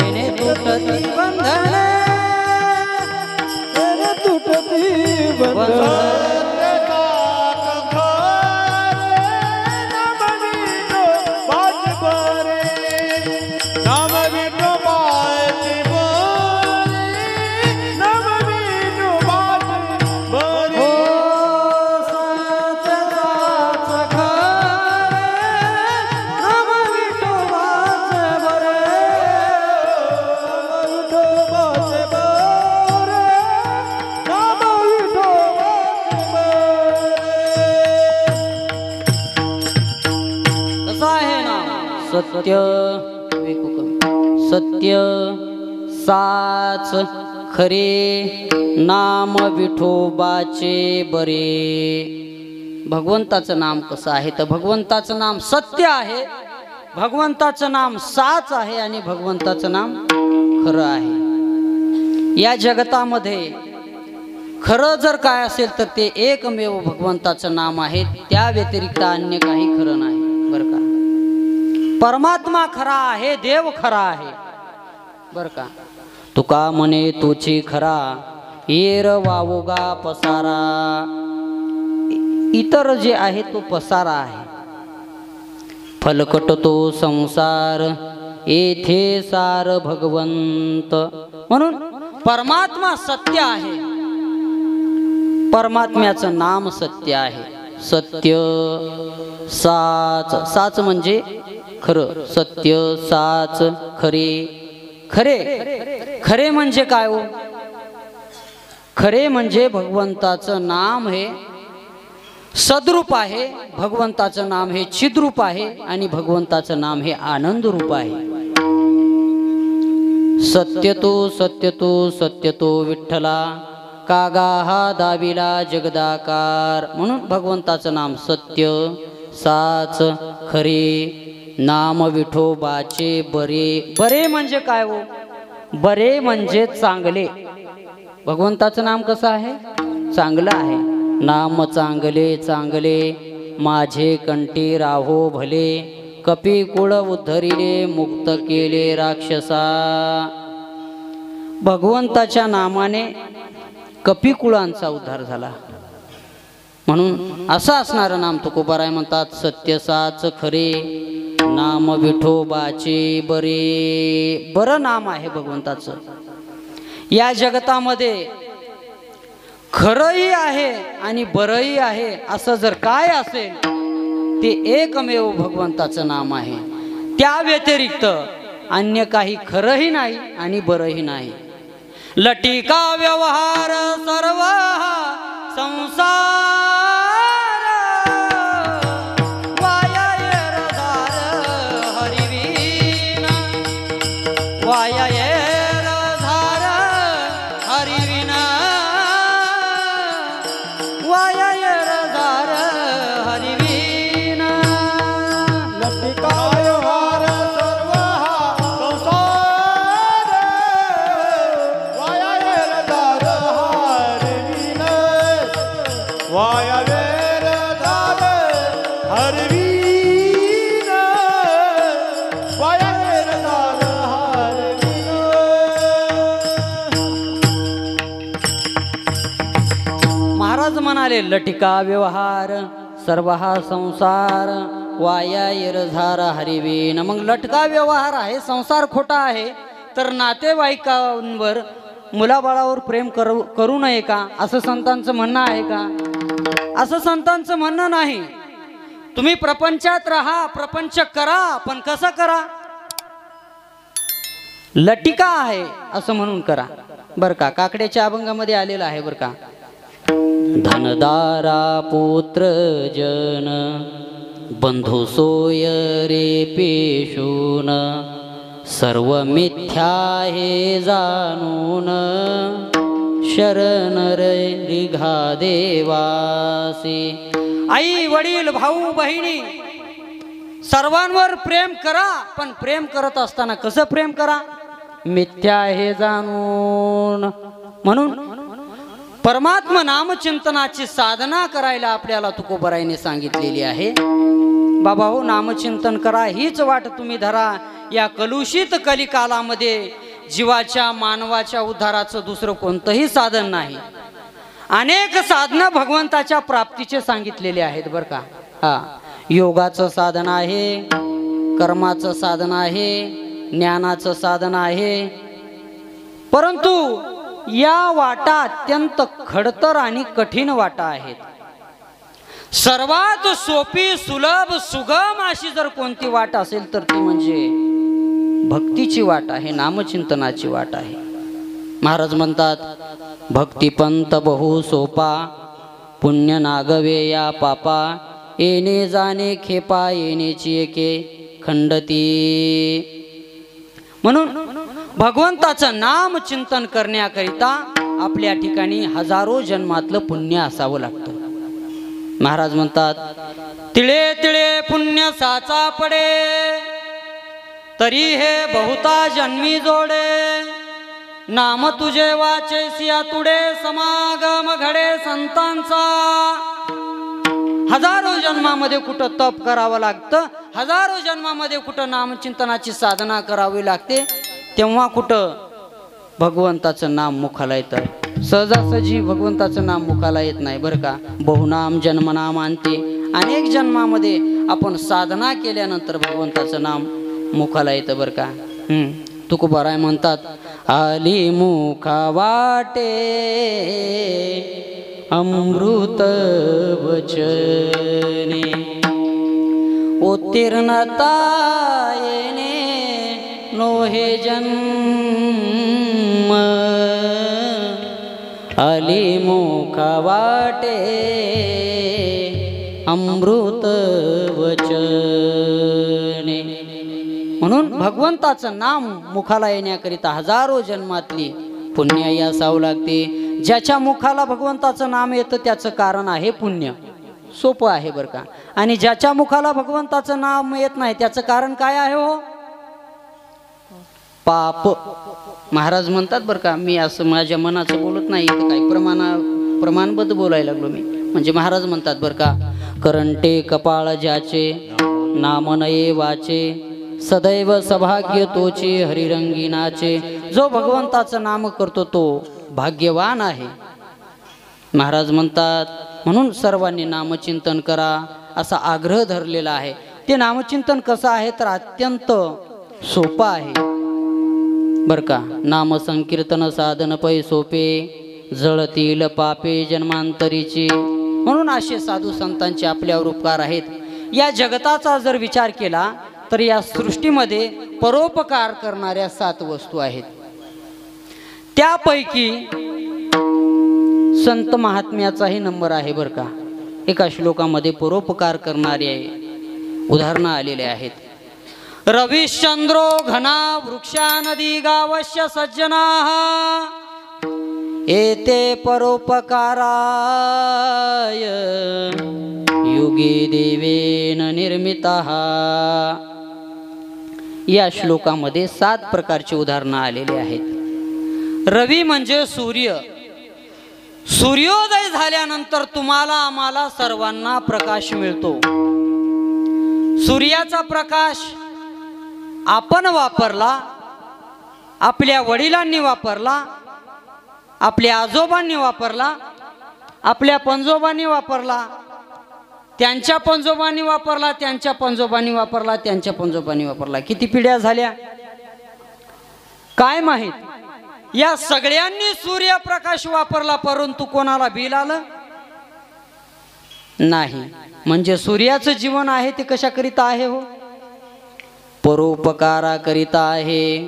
इने तुटती बंधने इने टूटती हो सत्य साच खरे नाम विठोबाचे बरे कसा आहे ना सत्य सत्य साच खरे नाम विठोबाचे बरे. भगवंताचं नाम कसं आहे तर भगवंताचं नाम सत्य आहे, भगवंताचं नाम साच आहे आणि भगवंताचं नाम खरं आहे. या जगतामध्ये खरं जर काय असेल तर ते एकमेव भगवंताचं नाम आहे, त्या व्यतिरिक्त अन्य काही खरं नाही बरं का. परमात्मा खरा आहे, देव खरा आहे बरं का. तुका म्हणे तोची खरा येर वावोगा पसारा. इतर जे आहे तो पसारा आहे. फलकट तो संसार येथे सार भगवंत. म्हणून परमात्मा सत्य आहे, परमात्म्याचं नाम सत्य आहे. सत्य साच, साच म्हणजे खरं, सत्य साच खरे. खरे खरे म्हणजे काय हो? खरे म्हणजे भगवंताचं नाम हे सद्रूप आहे, भगवंताचं नाम हे चिद्रूप आहे आणि भगवंताचं नाम हे आनंद रूप आहे. सत्यतो सत्यतो सत्यतो विठ्ठला कागा हा दाविला जगदाकार. म्हणून भगवंताचं नाम सत्य साच खरे नाम विठोबाचे बरे. बरे म्हणजे काय हो? बरे म्हणजे चांगले. भगवंताचं नाम कसं आहे? चांगलं आहे. नाम चांगले चांगले माझे कंठी राहो भले. कपी कुळ उद्धरिले मुक्त केले राक्षसा. भगवंताच्या नामाने कपिकुळांचा उद्धार झाला. म्हणून असं असणारं नाम तुकोबाराय म्हणतात सत्य साच खरे नाम विठोबाचे बरे. बरं नाम आहे भगवंताचं. या जगतामध्ये खरंही आहे आणि बरंही आहे असं जर काय असेल ते एकमेव भगवंताचं नाम आहे. त्या व्यतिरिक्त अन्य काही खरंही नाही आणि बरंही नाही. लटिका व्यवहार सर्व संसार वाया येरधार हरिविना वाया येरधार हरिविना वाया येरधार हरिविना लटिका व्यवहार सर्व हा संसार वाया येरधार हरवीन वाया येरधार हरवीन वाया येरधार हरवीन महाराज म्हणाले लटिका व्यवहार सर्व हा संसार वाया येरझार हरिवीन. मग लटका व्यवहार आहे, संसार खोटा आहे, तर नातेवाईकांवर मुलाबाळावर प्रेम करू नये का असं संतांचं म्हणणं आहे का? असं संतांचं म्हणणं नाही. तुम्ही प्रपंचात राहा, प्रपंच करा, पण कसं करा? लटिका आहे असं म्हणून करा बर का. काकड्याच्या अभंगामध्ये आलेलं आहे बर का. धनदारा पुत्र जन बंधू सोय रे पेशून सर्व मिथ्या हे जाणून शरण रे निघा देवासी. आई वडील भाऊ बहिणी सर्वांवर प्रेम करा, पण प्रेम करत असताना कसं प्रेम करा? मिथ्या हे जाणून. म्हणून परमात्मा नामचिंतनाची साधना करायला आपल्याला तुकोबराईने सांगितलेली आहे. बाबा हो, नामचिंतन करा, हीच वाट तुम्ही धरा. या कलुषित कलिकालामध्ये जीवाच्या मानवाच्या उद्धाराचं दुसरं कोणतंही साधन नाही. अनेक साधनं भगवंताच्या प्राप्तीचे सांगितलेले आहेत बर का. हा, योगाचं साधन आहे, कर्माचं साधन आहे, ज्ञानाचं साधन आहे, परंतु या वाटा अत्यंत खडतर आणि कठीण वाटा आहेत. सर्वात सोपी सुलभ सुगम अशी जर कोणती वाट असेल तर ती म्हणजे भक्तीची वाट आहे, नामचिंतनाची वाट आहे. महाराज म्हणतात, भक्तिपंत बहु सोपा पुण्य नागवे या पापा येणे जाणे खेपा येण्याची एके खंडती. म्हणून भगवंताचं नाम चिंतन करण्याकरिता आपल्या ठिकाणी हजारो जन्मातलं पुण्य असावं लागतं. महाराज म्हणतात, तिळे तिळे पुण्य साचा पडे तरी हे बहुता जन्मी जोडे नाम तुझे वाचे सिया तुडे समागम घडे संतांचा. हजारो जन्मामध्ये कुठं तप करावं लागतं, हजारो जन्मामध्ये कुठं नामचिंतनाची साधना करावी लागते, तेव्हा कुठं भगवंताचं नाम मुखाला येतं. सहजासहजी भगवंताचं नाम मुखाला येत नाही बरं का. बहुनाम जन्मनाम आणते. अनेक जन्मामध्ये आपण साधना केल्यानंतर भगवंताचं नाम मुखाला येतं बरं का. तुकोबाराय म्हणतात, आली मुखा वाटे अमृत वचने उत्तीर्णता येणे नोहे जन्म. आली मुखा वाटे अमृत वचने. म्हणून भगवंताचं नाम मुखाला येण्याकरिता हजारो जन्मातली पुण्याई असावं लागते. ज्याच्या मुखाला भगवंताचं नाम येतं त्याचं कारण आहे पुण्य. सोपं आहे बरं का. आणि ज्याच्या मुखाला भगवंताचं नाम येत नाही त्याचं कारण काय आहे हो? पाप. महाराज म्हणतात बरं का, मी असं माझ्या मनाचं बोलत नाही, इथं काही प्रमाणबद्ध बोलायला लागलो मी. म्हणजे महाराज म्हणतात बरं का, करंटे कपाळ ज्याचे नाम नये वाचे सदैव सौभाग्य तोचे हरिरंगीनाचे. जो भगवंताचं नाम करतो तो भाग्यवान आहे. महाराज म्हणतात, म्हणून सर्वांनी नामचिंतन करा असा आग्रह धरलेला आहे. ते नामचिंतन कसं आहे तर अत्यंत सोपं आहे बर का. नाम संकीर्तन साधन पै सोपे जळतील पापे जन्मांतरीची. म्हणून असे साधू संतांचे आपल्यावर उपकार आहेत. या जगताचा जर विचार केला तर या सृष्टीमध्ये परोपकार करणाऱ्या 7 वस्तू आहेत. त्यापैकी संत महात्म्याचाही नंबर आहे बरं का. एका श्लोकामध्ये परोपकार करणारे उदाहरणं आलेले आहेत. रविश्चंद्रो घना वृक्षा नदी गावश्य सज्जना एते परोपकाराय युगे देवेन निर्मितः. या श्लोकामध्ये 7 प्रकारची उदाहरणं आलेली आहेत. रवी म्हणजे सूर्य. सूर्योदय झाल्यानंतर तुम्हाला आम्हाला सर्वांना प्रकाश मिळतो. सूर्याचा प्रकाश आपण वापरला, आपल्या वडिलांनी वापरला, आपल्या आजोबांनी वापरला, आपल्या पंजोबांनी वापरला, त्यांच्या पंजोबांनी वापरला, त्यांच्या पंजोबांनी वापरला, त्यांच्या पंजोबांनी वापरला. किती पिढ्या झाल्या काय माहित. या सगळ्यांनी सूर्यप्रकाश वापरला, परंतु कोणाला बिल आलं नाही. म्हणजे सूर्याचं जीवन आहे ते कशाकरिता आहे हो? परोपकाराकरिता आहे.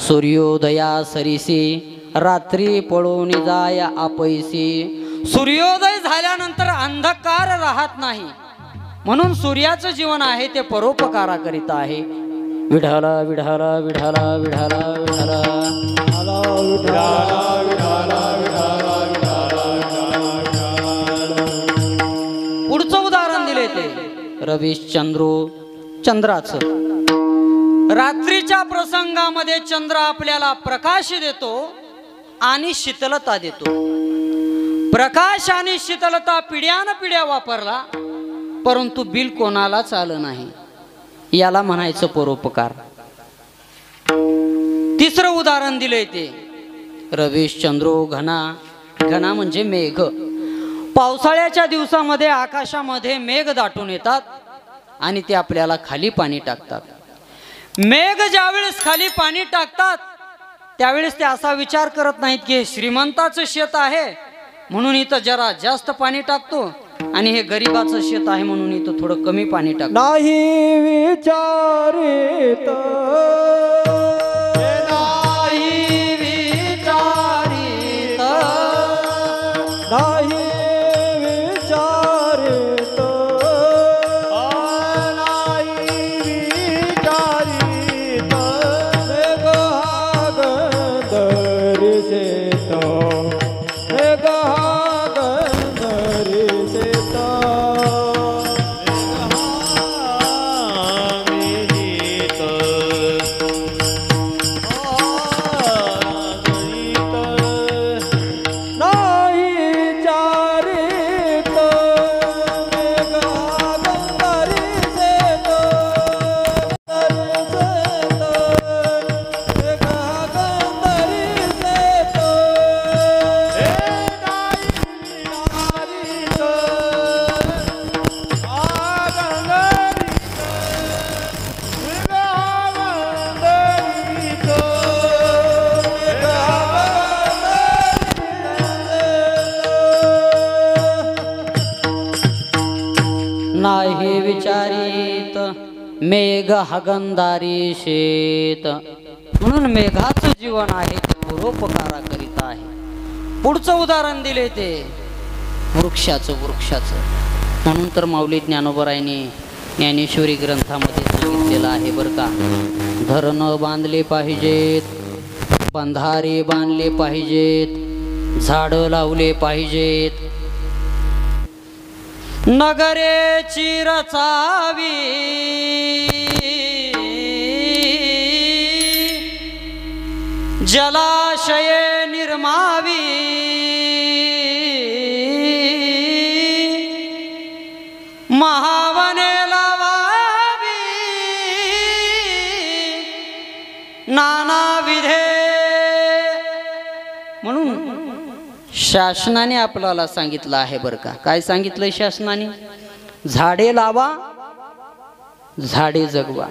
सूर्योदया सरिसी रात्री पळून जाय आपैसी. सूर्योदय झाल्यानंतर अंधकार राहत नाही, म्हणून सूर्याचं जीवन आहे ते परोपकाराकरिता आहे. विढाला विढाला विढाला विढाला विढाला पुढचं उदाहरण दिले ते रविश्चंद्रो, चंद्राचं. रात्रीच्या प्रसंगामध्ये चंद्र आपल्याला प्रकाश देतो आणि शीतलता देतो. प्रकाश आणि शीतलता पिढ्यानपिढ्या वापरला, परंतु बिल कोणालाच आलं नाही. याला म्हणायचं परोपकार. तिसरं उदाहरण दिलंय ते रविश्चंद्रो घना. घना म्हणजे मेघ. पावसाळ्याच्या दिवसामध्ये आकाशामध्ये मेघ दाटून येतात आणि ते आपल्याला खाली पाणी टाकतात. मेघ ज्यावेळेस खाली पाणी टाकतात त्यावेळेस ते असा विचार करत नाहीत की हे श्रीमंताचं शेत आहे म्हणून इथं जरा जास्त पाणी टाकतो आणि हे गरीबाचं शेत आहे म्हणून इथं थोडं कमी पाणी टाकतो. नाही विचारित नाही विचारित नाही विचारित नाही विचारित मेघागंधरिसेत मेघागंधरिसेत नाही विचारित मेघ हगंदारी शेत. म्हणून मेघाचं जीवन आहे ते परोपकाराकरिता आहे. पुढचं उदाहरण दिले ते वृक्षाचं. म्हणून तर माऊली ज्ञानोबरायांनी ज्ञानेश्वरी ग्रंथामध्ये सांगितलेलं आहे बरं का. धरणं बांधले पाहिजेत, बंधारे बांधले पाहिजेत, झाडं लावले पाहिजेत, नगरे रचावी, जलाशये निर्मावी, महावने लावावी, नानाविधे. म्हणून शासनाने आपल्याला सांगितलं आहे बरं का. काय सांगितलंय शासनाने? झाडे लावा, झाडे जगवा.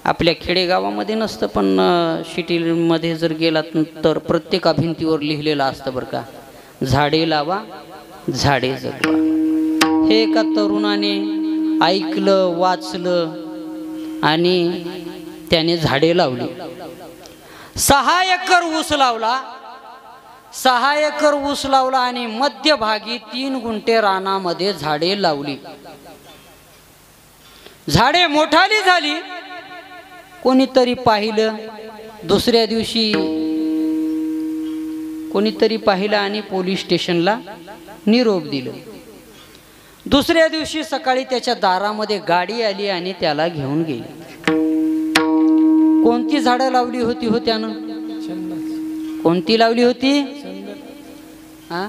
आपल्या खेडेगावामध्ये नसतं, पण सिटीमध्ये जर गेलात तर प्रत्येक भिंतीवर लिहिलेलं असतं बरं का, झाडे लावा, झाडे जगवा. हे एका तरुणाने ऐकलं, वाचलं आणि त्याने झाडे लावली. 6 एकर ऊस लावला, 6 एकर ऊस लावला आणि मध्यभागी 3 गुंठे रानामध्ये झाडे लावली. झाडे मोठाली झाली. कोणीतरी पाहिलं. दुसऱ्या दिवशी कोणीतरी पाहिलं आणि पोलीस स्टेशनला निरोप दिलं. दुसऱ्या दिवशी सकाळी त्याच्या दारामध्ये गाडी आली आणि त्याला घेऊन गेली. कोणती झाडं लावली होती हो त्यानं? कोणती लावली होती? हा,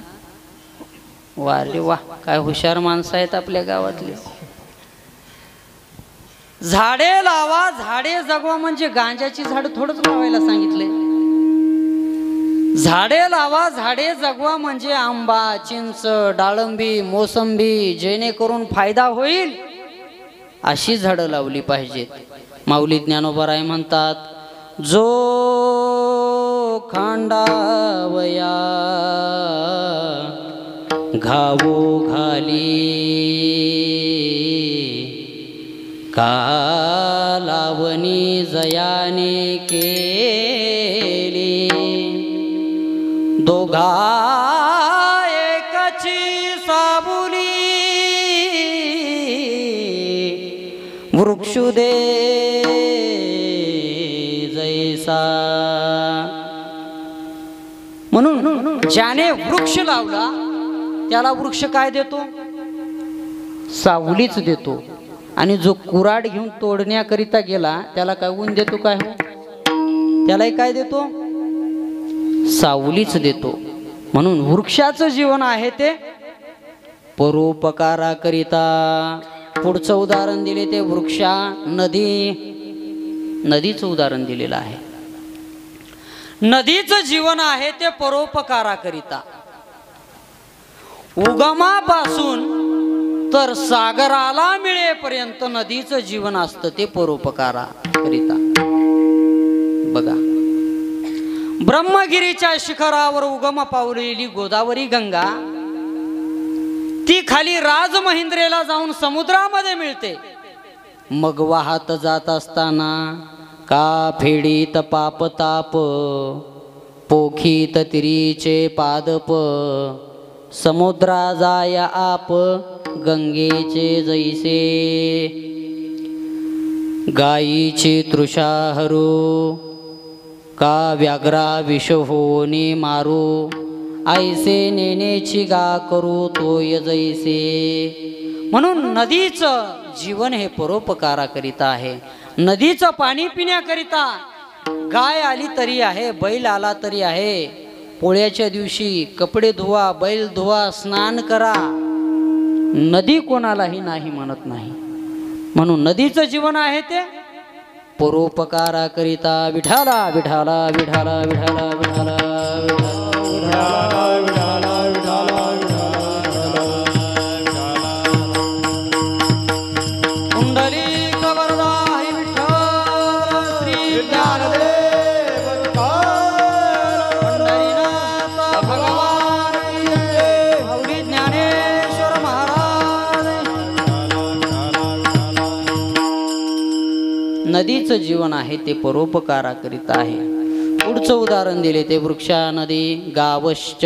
वा रे वा, काय हुशार माणसं आहेत आपल्या गावातले. झाडे लावा, झाडे जगवा म्हणजे गांजाची झाडं थोडंच लावायला सांगितलंय. झाडे लावा, झाडे जगवा म्हणजे आंबा, चिंच, डाळिंबी, मोसंबी, जेणेकरून फायदा होईल अशी झाडं लावली पाहिजेत. माऊली ज्ञानोबराय म्हणतात, जो खांडावया घावो घाली, का लावणी जयाने केली, दोघा एकाची साबुली, वृक्षुदे जैसा. म्हणून ज्याने वृक्ष लावला त्याला वृक्ष काय देतो? सावलीच देतो. आणि जो कुऱ्हाड घेऊन तोडण्याकरिता गेला त्याला काय ऊन देतो? काय हो, त्यालाही काय देतो? सावलीच देतो. म्हणून वृक्षाचं जीवन आहे ते परोपकाराकरिता. पुढचं उदाहरण दिले ते वृक्षा, नदीचं उदाहरण दिलेलं आहे. नदीचं जीवन आहे ते परोपकाराकरिता. उगमापासून तर सागराला मिळेपर्यंत नदीचं जीवन असतं ते परोपकाराकरिता. बघा, ब्रह्मगिरीच्या शिखरावर उगम पावलेली गोदावरी गंगा ती खाली राजमहिंद्रेला जाऊन समुद्रामध्ये मिळते. मग वाहत जात असताना का फेडीत पापताप, पोखीत तिरीचे पादप, समुद्रा जाया आप गंगेचे जैसे, गायीची तृषा हरू, का व्याघ्रा विष होनी मारू, ऐसे नेनेची गा करू तोय जैसे. म्हणून नदीचं जीवन हे परोपकाराकरिता आहे. नदीचं पाणी पिण्याकरिता गाय आली तरी आहे, बैल आला तरी आहे. पोळ्याच्या दिवशी कपडे धुवा, बैल धुवा, स्नान करा. नदी कोणालाही नाही म्हणत नाही. म्हणून नदीचं जीवन आहे ते परोपकाराकरिता. विठाला विठाला विठाला विठाला विठाला नदीचं जीवन आहे ते परोपकाराकरिता आहे. पुढचं उदाहरण दिले ते वृक्षा, नदी, गावश्च.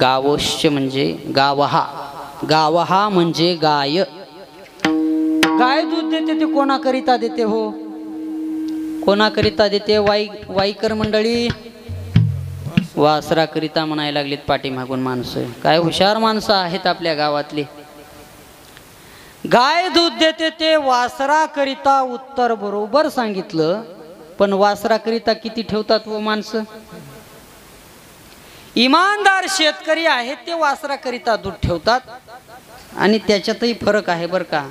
गावश्च म्हणजे गावहा. गावहा म्हणजे गाय. गाय दूध देते ते कोणाकरिता देते हो? कोणाकरिता देते? वाईकर मंडळी वासराकरिता म्हणायला लागलीत पाठीमागून माणसं. काय हुशार माणसं आहेत आपल्या गावातली. गाय दूध देते ते वासराकरिता. उत्तर बरोबर सांगितलं. पण वासराकरिता किती ठेवतात व माणसं? इमानदार शेतकरी आहेत ते वासराकरिता दूध ठेवतात. आणि त्याच्यातही फरक आहे बरं का.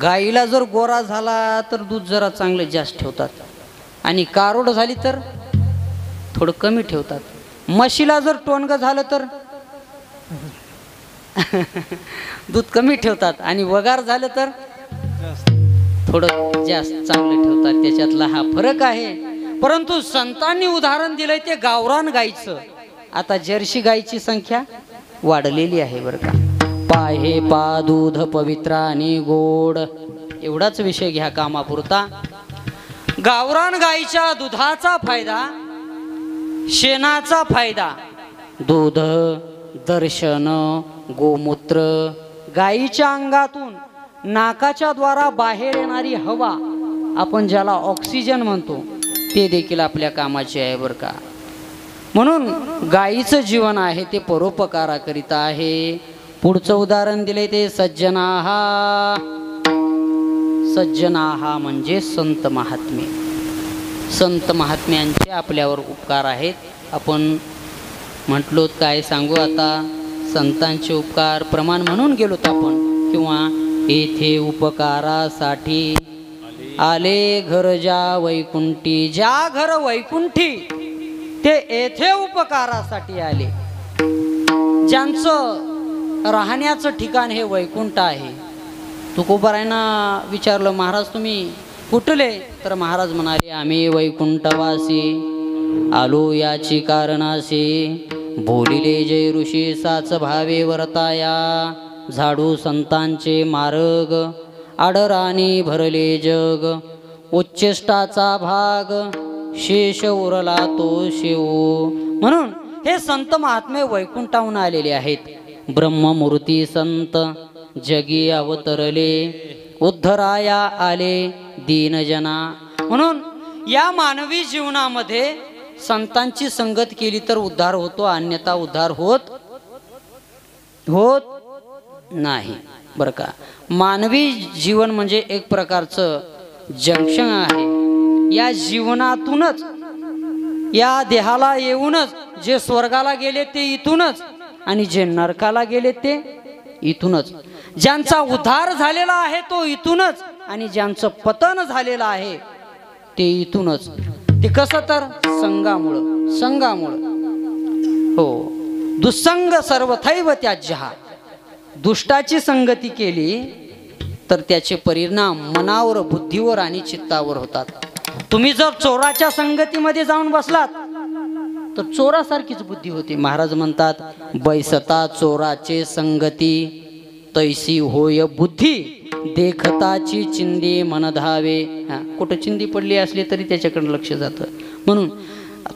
गाईला जर गोरा झाला तर दूध जरा चांगलं जास्त ठेवतात, आणि कारोड झाली तर थोडं कमी ठेवतात. म्हशीला जर टोनगं झालं तर दूध कमी ठेवतात, आणि वगार झालं तर थोडं जास्त चांगलं ठेवतात. त्याच्यातला हा फरक आहे. परंतु संतांनी उदाहरण दिलंय ते गावरान गाईचं. आता जर्सी गाईची संख्या वाढलेली आहे बरं का. पाहे पा दूध पवित्र आणि गोड. एवढाच विषय घ्या कामापुरता. गावरान गाईच्या दुधाचा फायदा शेणाचा फायदा दूध, दर्शन, गोमूत्र, गाईच्या अंगातून नाकाच्या द्वारा बाहेर येणारी हवा, आपण ज्याला ऑक्सिजन म्हणतो, ते देखील आपल्या कामाचे आहे बरं का. म्हणून गाईचं जीवन आहे ते परोपकाराकरिता आहे. पुढचं उदाहरण दिले ते सज्जनाहा. सज्जनाहा म्हणजे संत महात्मे. संत महात्म्यांचे आपल्यावर उपकार आहेत. आपण म्हटलो काय सांगू आता, संतांचे उपकार प्रमाण म्हणून गेलोत आपण. किंवा येथे उपकारासाठी आले घर ज्या वैकुंठी. ज्या घर वैकुंठी ते येथे उपकारासाठी आले. ज्यांचं राहण्याचं ठिकाण हे वैकुंठ आहे. तुकोबारायांना विचारलं, महाराज तुम्ही कुठले? तर महाराज म्हणाले, आम्ही वैकुंठवासी आलो याची कारणाशी. बोलिले जय ऋषी साच भावे वरताया. झाडू संतांचे मार्ग आडराणी भरले जग. उच्चिष्टाचा भाग शेष उरला तो शिव. म्हणून हे संत महात्मे वैकुंठाहून आलेले आहेत. ब्रह्ममूर्ती संत जगी अवतरले. उद्धराया आले दीनजना. म्हणून या मानवी जीवनामध्ये संतांची संगत केली तर उद्धार होतो, अन्यथा उद्धार होत नाही बरं का. मानवी जीवन म्हणजे एक प्रकारचं जंक्शन आहे. या जीवनातूनच, या देहाला येऊनच जे स्वर्गाला गेले ते इथूनच, आणि जे नरकाला गेले ते इथूनच. ज्यांचा उद्धार झालेला आहे तो इथूनच, आणि ज्यांचं पतन झालेलं आहे ते इथूनच. ते कसं? तर संगामुळं. संगामुळं हो. दुस्संग सर्वथैव त्याज्यः. दुष्टाची संगती केली तर त्याचे परिणाम मनावर, बुद्धीवर आणि चित्तावर होतात. तुम्ही जर चोराच्या संगतीमध्ये जाऊन बसलात तर चोरासारखीच बुद्धी होती. महाराज म्हणतात, बैसता चोराचे संगती तैसी होय बुद्धी. देखताची चिंदी मन धावे. कुठं चिंदी पडली असली तरी त्याच्याकडे लक्ष जातं. म्हणून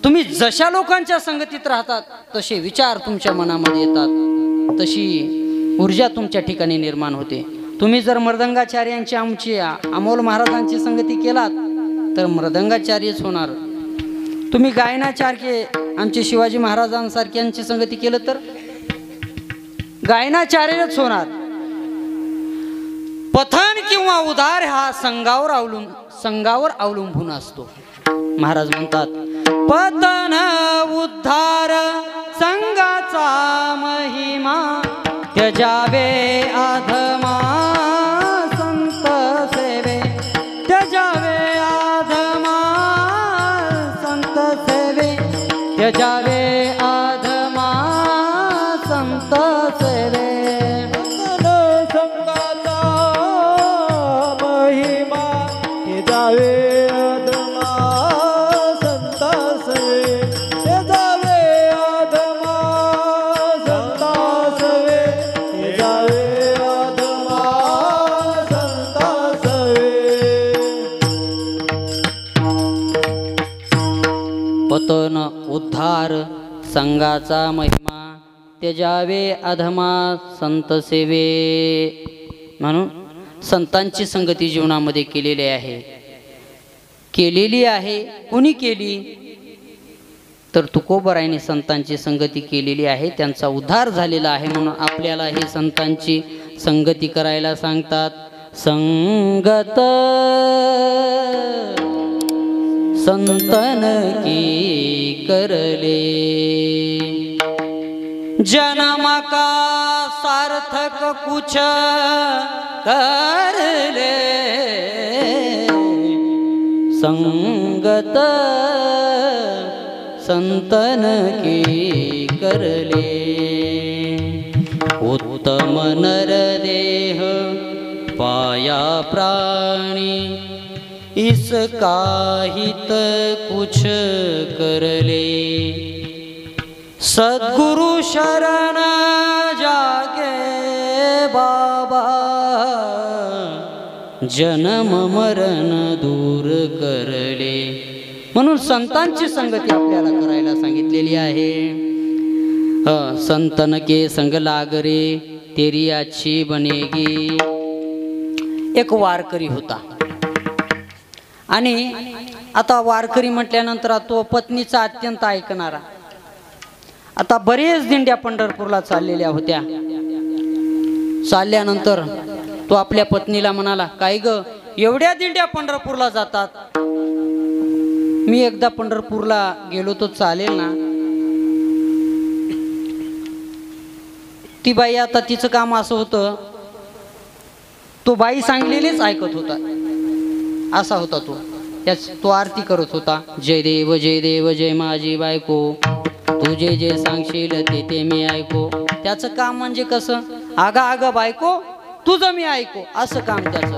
तुम्ही जशा लोकांच्या संगतीत राहतात तसे विचार तुमच्या मनामध्ये येतात, तशी ऊर्जा तुमच्या ठिकाणी निर्माण होते. तुम्ही जर मृदंगाचार्यांची, आमची अमोल महाराजांची संगती केलात तर मृदंगाचार्यच होणार. तुम्ही गायनाचार्य, आमचे शिवाजी महाराजांसारख्यांची संगती केलं तर गायनाचार्यच होणार. पथन किंवा उद्धार हा संघावर अवलंबून असतो. महाराज म्हणतात, पतन उद्धार संघाचा महिमा. त्यजावे अधमा संत सेवे. त्यजावे अधमा संत सेवे. त्यजावे अधमा संत सेवे. पतन उद्धार संघाचा महिमा. त्यजावे अधमा संत सेवे. म्हणून संतांची संगती जीवनामध्ये केलेली आहे. कोणी केली? तर तुकोबारायांनी संतांची संगती केलेली आहे, त्यांचा उद्धार झालेला आहे. म्हणून आपल्याला हे संतांची संगती करायला सांगतात. संगत संतन की करले. जन्म का सार्थक कुछ करले. संगत संतन की करले. उत्तम नर देह पाया प्राणी. इसका हित कुछ करले. सद्गुरु शरण जागे बाबा. जन्म मरण दूर करले. म्हणून संतांची संगती आपल्याला करायला सांगितलेली आहे. संतन के संग लागरे तेरी अच्छी बनेगी. एक वारकरी होता आणि आता वारकरी म्हटल्यानंतर तो पत्नीचा अत्यंत ऐकणारा. आता बरेच दिंड्या पंढरपूरला चाललेल्या होत्या. चालल्यानंतर तो आपल्या पत्नीला म्हणाला, काय ग एवढ्या दिंड्या पंढरपूरला जातात, मी एकदा पंढरपूरला गेलो तर चालेल ना. ती बाई आता तिचं काम असं होतं, तो बाई सांगलेलीच ऐकत होता. असा होता तो आरती करत होता. जय देव जय माझी बायको, तू जे जे सांगशील ते मी ऐको. त्याचं काम म्हणजे कसं, आगा बायको तुझं मी ऐको, असं काम त्याचं.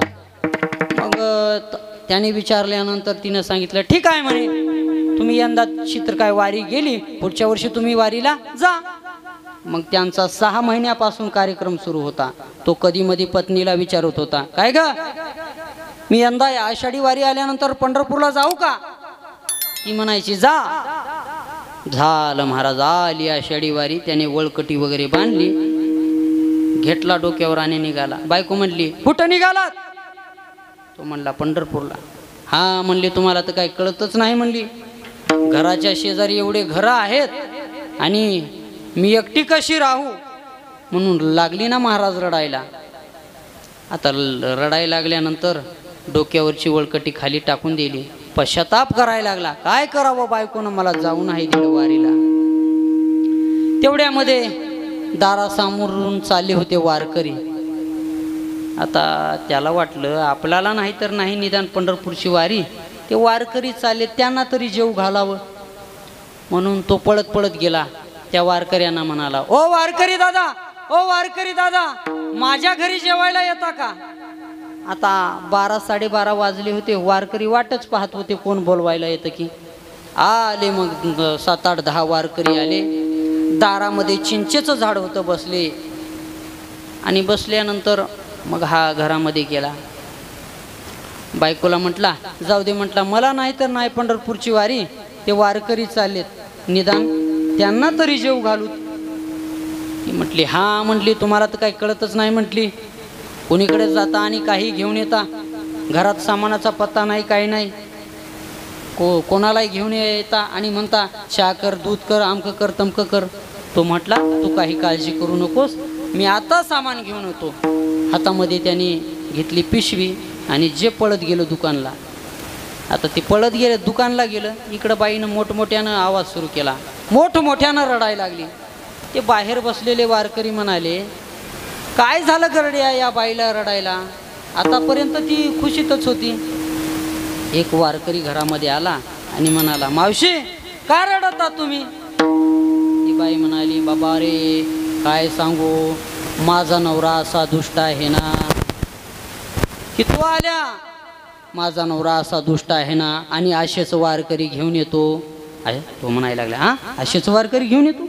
मग त्याने विचारल्यानंतर तिनं सांगितलं, ठीक आहे म्हणे, तुम्ही यंदा चित्र काय वारी गेली, पुढच्या वर्षी तुम्ही वारीला जा. मग त्यांचा 6 महिन्यापासून कार्यक्रम सुरू होता. तो कधी मधी पत्नीला विचारत होता, काय ग मी यंदा आषाढी वारी आल्यानंतर पंढरपूरला जाऊ का. ती म्हणायची जा. झालं महाराज, आली आषाढी वारी. त्याने वळकटी वगैरे बांधली, घेतला डोक्यावर आणि निघाला. बायको म्हणली, कुठं निघालात. तो म्हणला, पंढरपूरला. हा म्हणली, तुम्हाला तर काही कळतच नाही म्हणली, घराच्या शेजारी एवढे घरं आहेत आणि मी एकटी कशी राहू. म्हणून लागली ना महाराज रडायला. आता रडायला लागल्यानंतर डोक्यावरची वळकटी खाली टाकून दिली, पश्चाताप करायला लागला. काय करावं, बायकोनं मला जाऊ नाही दिलं वारीला. तेवढ्यामध्ये दारासमोरून चालले होते वारकरी. आता त्याला वाटलं आपल्याला नाही तर नाही, निदान पंढरपूरची वारी, ते वारकरी चालले, त्यांना तरी जेव घालावं. म्हणून तो पळत पळत गेला. त्या वारकऱ्यांना म्हणाला, ओ वारकरी दादा, ओ वारकरी दादा, माझ्या घरी जेवायला येता का. आता 12 साडेबारा वाजले होते. वारकरी वाटच पाहत होते कोण बोलवायला येतं की. आले मग 7 8 10 वारकरी आले. दारामध्ये चिंचेचं झाड होतं, बसले. आणि बसल्यानंतर मग हा घरामध्ये गेला. बायकोला म्हटला, जाऊ दे म्हटला, मला नाही तर नाही पंढरपूरची वारी, ते वारकरी चाललेत, निदान त्यांना तरी जेव घालू. ती म्हटली, हा म्हटली, तुम्हाला तर काही कळतच नाही म्हटली, कोणीकडे जाता आणि काही घेऊन येता, घरात सामानाचा पत्ता नाही, काही नाही, कोणालाही घेऊन येता आणि म्हणता चहा कर, दूध कर, आमकं कर, तमकं कर. तो म्हटला, तू काही काळजी करू नकोस, मी आता सामान घेऊन येतो. हातामध्ये त्याने घेतली पिशवी आणि जे पळत गेलं दुकानला. आता ते पळत गेलं, दुकानला गेलं. इकडं बाईनं मोठमोठ्यानं आवाज सुरू केला, मोठमोठ्यानं रडायला लागली. ते बाहेर बसलेले वारकरी म्हणाले, काय झालं गरड्या या बाईला रडायला, आतापर्यंत ती खुशीतच होती. एक वारकरी घरामध्ये आला आणि म्हणाला, मावशी का रडता तुम्ही. ती बाई म्हणाली, बाबा रे काय सांगू, माझा नवरा असा दुष्ट आहे ना. की तो आल्या, माझा नवरा असा दुष्ट आहे ना, आणि असेच वारकरी घेऊन येतो. तो म्हणायला लागला, हा असेच वारकरी घेऊन येतो,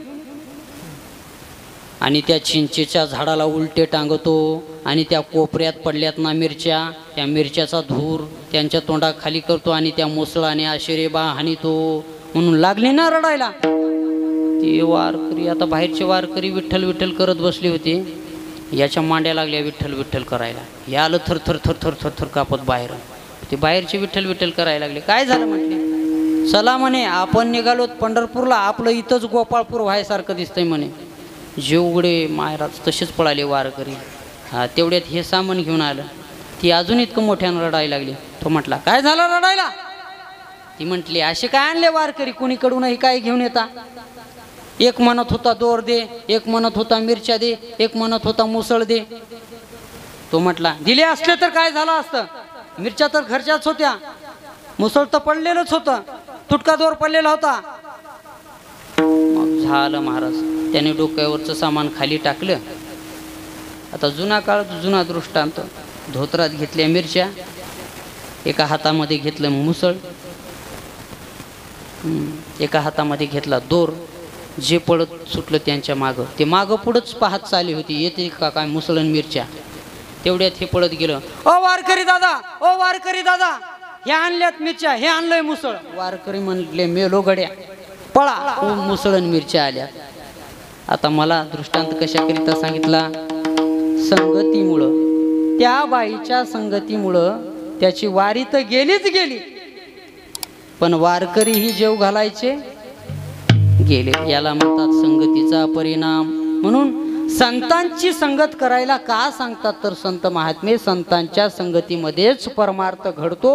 आणि त्या चिंचेच्या झाडाला उलटे टांगतो, आणि त्या कोपऱ्यात पडल्यात ना मिरच्या, त्या मिरच्याचा धूर त्यांच्या तोंडाखाली करतो, आणि त्या मुसळाने आशिरेबा हाणीतो. म्हणून लागली ना रडायला. ते वारकरी, आता बाहेरचे वारकरी विठ्ठल विठ्ठल करत बसले होते. याच्या मांड्या लागल्या विठ्ठल विठ्ठल करायला. हे आलं थर थर थर थर थर थर कापत बाहेर. ते बाहेरचे विठ्ठल विठ्ठल करायला लागले. काय झालं म्हटले, चला म्हणे आपण निघालो पंढरपूरला, आपलं इथंच गोपाळपूर व्हायसारखं दिसतंय म्हणे. जेवढे महाराज तसेच पळाले वारकरी. हा तेवढ्यात हे सामान घेऊन आलं. ती अजून इतकं मोठ्यानं रडायला लागली. तो म्हटला, काय झालं रडायला. ती म्हटली, असे काय आणले वारकरी, कुणीकडूनही काय घेऊन येता. एक म्हणत होता दोर दे, एक म्हणत होता मिरच्या दे, एक म्हणत होता मुसळ दे. तो म्हटला, दिले असले तर काय झालं असतं, मिरच्या तर घरच्याच होत्या, मुसळ तर पडलेलंच होतं, तुटका दोर पडलेला होता. मग झालं महाराज, त्याने डोक्यावरचं सामान खाली टाकलं. आता जुना काळ, जुना दृष्टांत. धोत्रात घेतल्या मिरच्या, एका हातामध्ये घेतलं मुसळ, एका हातामध्ये घेतला दोर. जे पळत सुटलं त्यांच्या मागं, ते मागं पुढंच पाहत चालली होती, येते का काय मुसळन मिरच्या. तेवढ्यात हे पळत गेलं, ओ वारकरी दादा, ओ वारकरी दादा. हे आणल्यात मिरच्या, हे आणलंय मुसळ. वारकरी म्हणले मेलो गड्या, पळा. मुसळ आणि मिरच्या आल्या. आता मला दृष्टांत कशाकरिता सांगितला? संगतीमुळं, त्या बाईच्या संगतीमुळं त्याची वारी तर गेलीच गेली, पण वारकरी ही जेव घालायचे गेले. याला म्हणतात संगतीचा परिणाम. म्हणून संतांची संगत करायला का सांगतात तर संत महात्मे संतांच्या संगतीमध्येच परमार्थ घडतो.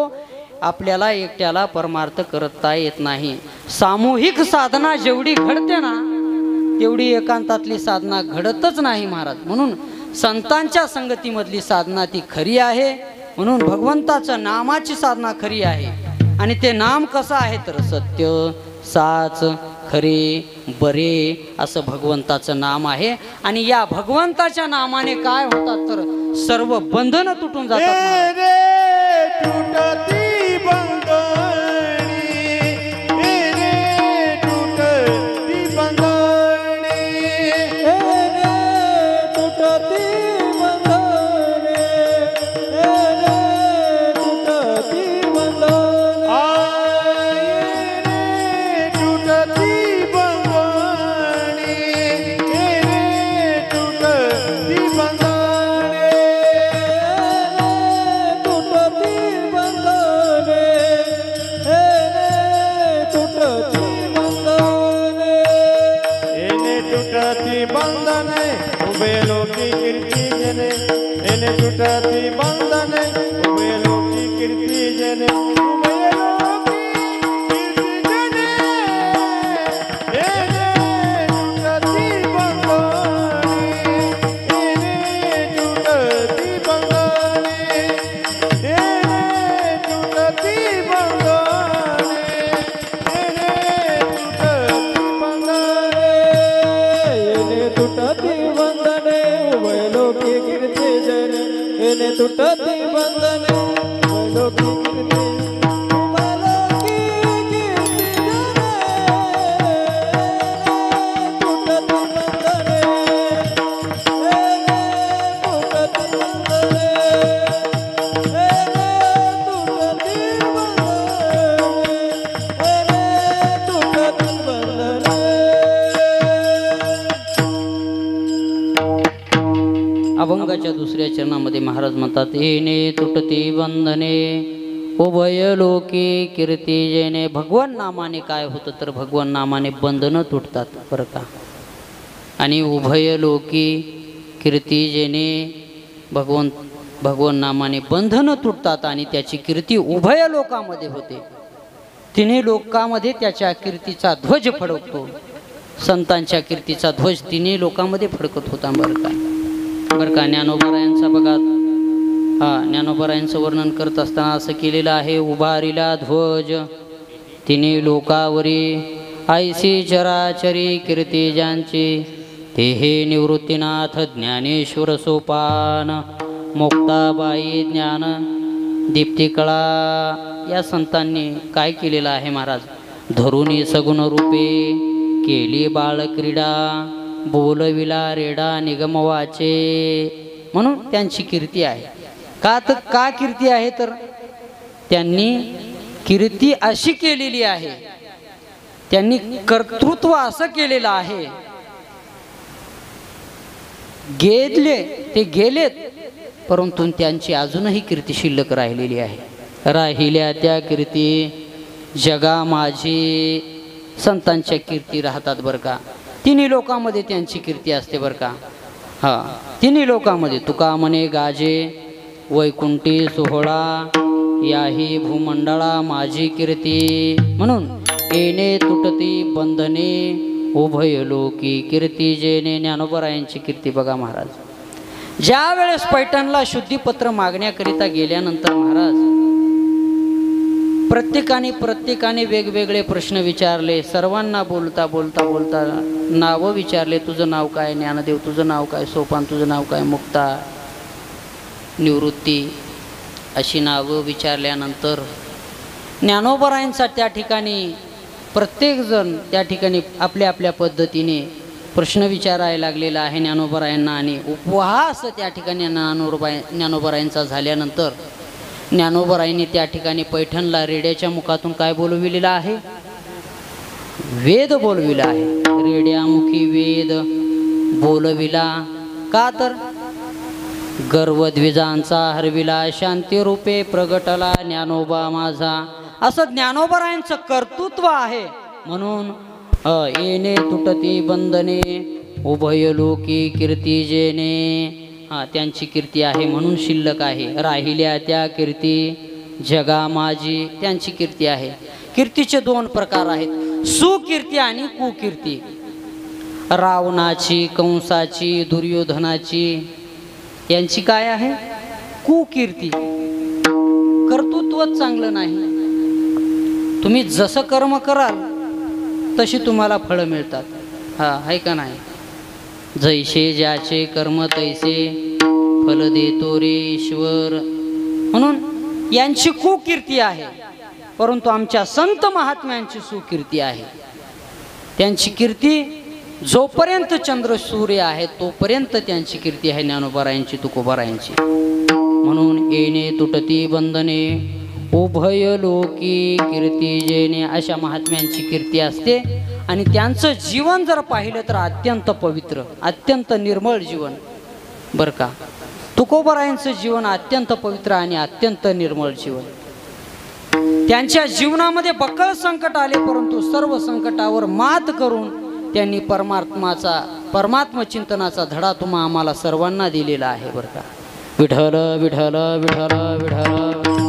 आपल्याला एकट्याला परमार्थ करता येत नाही. सामूहिक साधना जेवढी घडते ना तेवढी एकांतातली साधना घडतच नाही महाराज. म्हणून संतांच्या संगतीमधली साधना ती खरी आहे. म्हणून भगवंताच्या नामाची साधना खरी आहे. आणि ते नाम कसं आहे तर सत्य, साच, खरे, बरे असं भगवंताचं नाम आहे. आणि या भगवंताच्या नामाने काय होतात तर सर्व बंधनं तुटून जातात. तुटती बंधने उभे लोकी कीर्ती जने, उभे लोकी कीर्ती जने, एने तुटती बंधने, एने तुटती बंधने, एने तुटती बंधने, एने तुटती बंधने, एने तुटती बंधने उभे लोकी कीर्ती जने, एने तुटती बंधने लोकी कीर्ती अभंगाच्या दुसऱ्या चरणामध्ये महाराज म्हणतात येणे तुटती बंधने उभय लोकी कीर्ती जेने. भगवान नामाने काय होतं तर भगवान नामाने बंधनं तुटतात बरं का. आणि उभय लोकी कीर्ती जेने भगवान नामाने बंधनं तुटतात आणि त्याची कीर्ती उभय लोकामध्ये होते. तिन्ही लोकांमध्ये त्याच्या कीर्तीचा ध्वज फडकतो. संतांच्या कीर्तीचा ध्वज तिन्ही लोकांमध्ये फडकत होता बरं का. बरं का ज्ञानोबारायांचा बघा, ज्ञानोबारायांचं वर्णन करत असताना असं केलेलं आहे. उभारिला ध्वज तिन्ही लोकावरी ऐसी चराचरी कीर्ती ज्यांची, ते हे निवृत्तीनाथ ज्ञानेश्वर सोपान, मुक्ताबाई ज्ञान दीप्ती कळा. या संतांनी काय केलेलं आहे महाराज? धरुणी सगुण रूपे केली बाळ क्रीडा, बोलविला रेडा निगम वाचे. म्हणून त्यांची कीर्ती आहे. का कीर्ती आहे तर त्यांनी कीर्ती अशी केलेली आहे, त्यांनी कर्तृत्व असं केलेलं आहे. गेलेत परंतु त्यांची अजूनही कीर्ती शिल्लक राहिलेली आहे. राहिल्या त्या कीर्ती जगा माझी. संतांच्या कीर्ती राहतात बरं का. तिन्ही लोकांमध्ये त्यांची कीर्ती असते बरं का. तिन्ही लोकांमध्ये तुका म्हणे गाजे वैकुंठी सोहळा, याही भूमंडळा माझी कीर्ती. म्हणून येणे तुटती बंधने उभय लोकी कीर्ती जेने. ज्ञानोबारायांची कीर्ती बघा महाराज. ज्या वेळेस पैठणला शुद्धीपत्र मागण्याकरिता गेल्यानंतर महाराज प्रत्येकाने वेगवेगळे प्रश्न विचारले. सर्वांना बोलता नावं विचारले. तुझं नाव काय? ज्ञानदेव. तुझं नाव काय? सोपान. तुझं नाव काय? मुक्ता, निवृत्ती अशी नावं विचारल्यानंतर ज्ञानोबारायांचा त्या ठिकाणी प्रत्येकजण त्या ठिकाणी आपल्या आपल्या पद्धतीने प्रश्न विचारायला लागलेला आहे ज्ञानोबारायांना. आणि उपहास त्या ठिकाणी ज्ञानोबारायांचा झाल्यानंतर ज्ञानोबरायांनी त्या ठिकाणी पैठणला रेड्याच्या मुखातून काय बोलविलेलं आहे? वेद बोलविला आहे. रेड्यामुखी वेद बोलविला. का तर गर्वद्विजांचा हरविला, शांती रूपे प्रगटला ज्ञानोबा माझा, असं ज्ञानोबरायांचं कर्तृत्व आहे. म्हणून येणे तुटती बंधने उभयलोकी कीर्ती जेने, त्यांची कीर्ती आहे म्हणून शिल्लक आहे. राहिल्या त्या कीर्ती जगा माझी, त्यांची कीर्ती आहे. कीर्तीचे दोन प्रकार आहेत, सुकीर्ती आणि कुकीर्ती. रावणाची, कंसाची, दुर्योधनाची यांची काय आहे? कुकीर्ती. कर्तृत्वच चांगलं नाही. तुम्ही जसं कर्म कराल तशी तुम्हाला फळं मिळतात. आहे का नाही? जैसे ज्याचे कर्म तैसे फल देतो रे ईश्वर. म्हणून यांची कुकीर्ती आहे. परंतु आमच्या संत महात्म्यांची सुकीर्ती आहे. त्यांची कीर्ती जोपर्यंत चंद्र सूर्य आहे तोपर्यंत त्यांची कीर्ती आहे. ज्ञानोबरायांची, तुकोबरायांची. म्हणून येणे तुटती बंधने उभय लोकी कीर्ती जेने, अशा महात्म्यांची कीर्ती असते. आणि त्यांचं जीवन जर पाहिलं तर अत्यंत पवित्र, अत्यंत निर्मळ जीवन बरं का. तुकोबरायांचं जीवन अत्यंत पवित्र आणि अत्यंत निर्मळ जीवन. त्यांच्या जीवनामध्ये बक्कळ संकट आले, परंतु सर्व संकटावर मात करून त्यांनी परमात्म चिंतनाचा धडा तुम्हा आम्हाला सर्वांना दिलेला आहे बरं का. विठ्ठल विठ्ठल विठ्ठल विठ्ठल.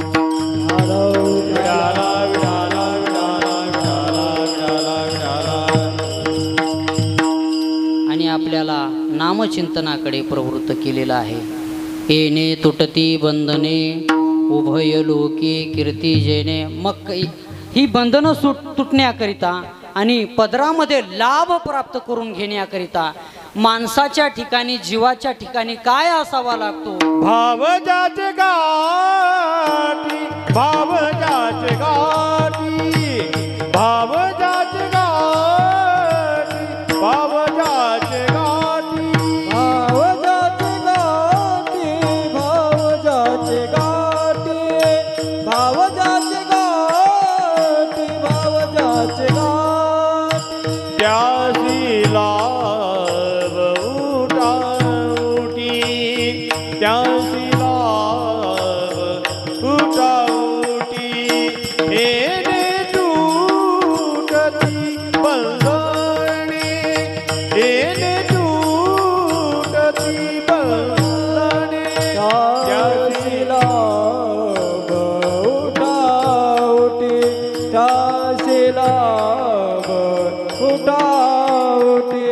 आणि आपल्याला नामचिंतनाकडे प्रवृत्त केलेलं आहे. येणे तुटती बंधने उभय लोकी कीर्ती जेने. मग ही बंधनं तुटण्याकरिता आणि पदरामध्ये लाभ प्राप्त करून घेण्याकरिता माणसाच्या ठिकाणी, जीवाच्या ठिकाणी काय असावा लागतो? भाव ज्याचे गाठी, भाव ज्याचे गाठी, भाव ज्याचे गाठी, भाव ज्याचे गाठी, भाव ज्याचे गाठी, भाव ज्याचे गाठी, भाव ज्याचे गाठी, भाव ज्याचे गाठी, त्यासी लाभ उठा उठी, त्यासी लाभ उठा उठी. येणे तुटती बंधने, येणे तुटती बंधने, त्यासी लाभ उठा उठी, त्यासी लाभ उठा उठी.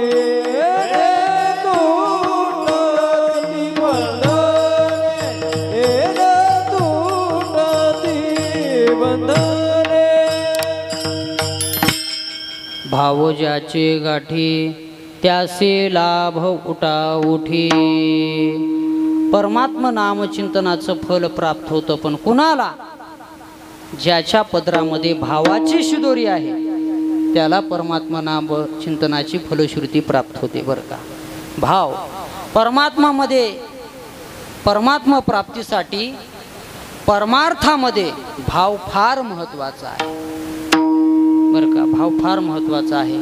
भाव ज्याचे गाठी त्याचे लाभ उठा उठी. परमात्म नामचिंतनाचं फल प्राप्त होतं, पण कुणाला? ज्याच्या पदरामध्ये भावाची शिदोरी आहे त्याला परमात्मा नाम चिंतनाची फलश्रुती प्राप्त होते बरं का. भाव परमात्मामध्ये, परमात्मा प्राप्तीसाठी परमार्थामध्ये भाव फार महत्वाचा आहे बरं का. भाव फार महत्वाचा आहे.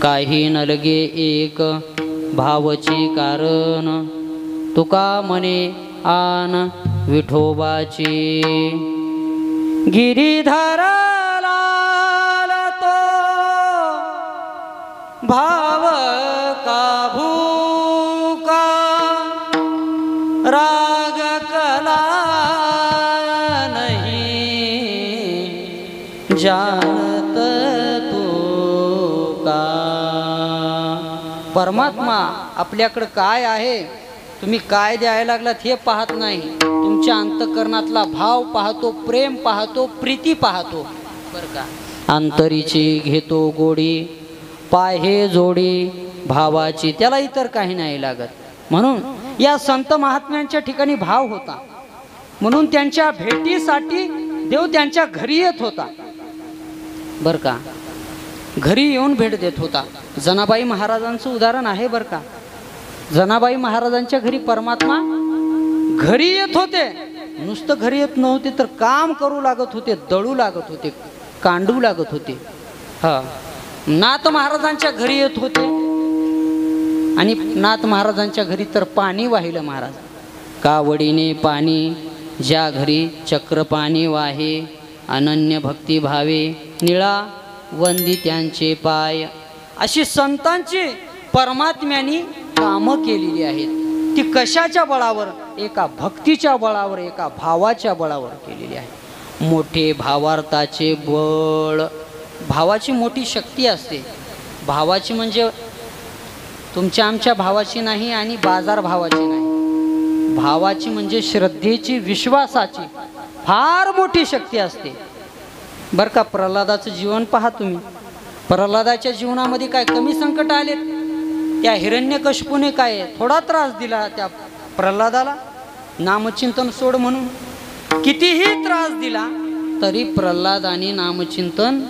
काही न लगे एक भावचे कारण, तुका मने आन विठोबाची. गिरीधरा भाव का भूका राग कला नहीं जानत तू का. परमात्मा आपल्याकडं काय आहे, तुम्ही काय द्यायला लागलात हे पाहत नाही. तुमच्या अंतःकरणातला भाव पाहतो, प्रेम पाहतो, प्रीती पाहतो बरं का. अंतरीची घेतो गोडी, पाहे जोडी भावाची, त्याला इतर काही नाही लागत. म्हणून या संत महात्म्यांच्या ठिकाणी भाव होता, म्हणून त्यांच्या भेटीसाठी देव त्यांच्या घरी येत होता बरं का. घरी येऊन भेट देत होता. जनाबाई महाराजांचं उदाहरण आहे बरं का. जनाबाई महाराजांच्या घरी परमात्मा घरी येत होते नुसतं घरी येत नव्हते तर काम करू लागत होते, दळू लागत होते, कांडू लागत होते. हा, नाथ महाराजांच्या घरी येत होते आणि नाथ महाराजांच्या घरी तर पाणी वाहिलं महाराज. कावडीने पाणी ज्या घरी चक्र पाणी वाहे, अनन्य भक्ती भावे निळा वंदी त्यांचे पाय. अशी संतांची परमात्म्यानी कामं केलेली आहेत. ती कशाच्या बळावर? एका भक्तीच्या बळावर, एका भावाच्या बळावर केलेली आहे. मोठे भावार्थाचे बळ. भावाची मोठी शक्ती असते. भावाची म्हणजे तुमच्या आमच्या भावाची नाही आणि बाजार भावाची नाही. भावाची म्हणजे श्रद्धेची, विश्वासाची फार मोठी शक्ती असते बरं का. प्रल्हादाचं जीवन पहा तुम्ही. प्रल्हादाच्या जीवनामध्ये काय कमी संकट आलेत? त्या हिरण्यकशिपूने काय थोडा त्रास दिला त्या प्रल्हादाला? नामचिंतन सोड म्हणून कितीही त्रास दिला तरी प्रल्हादाने नामचिंतन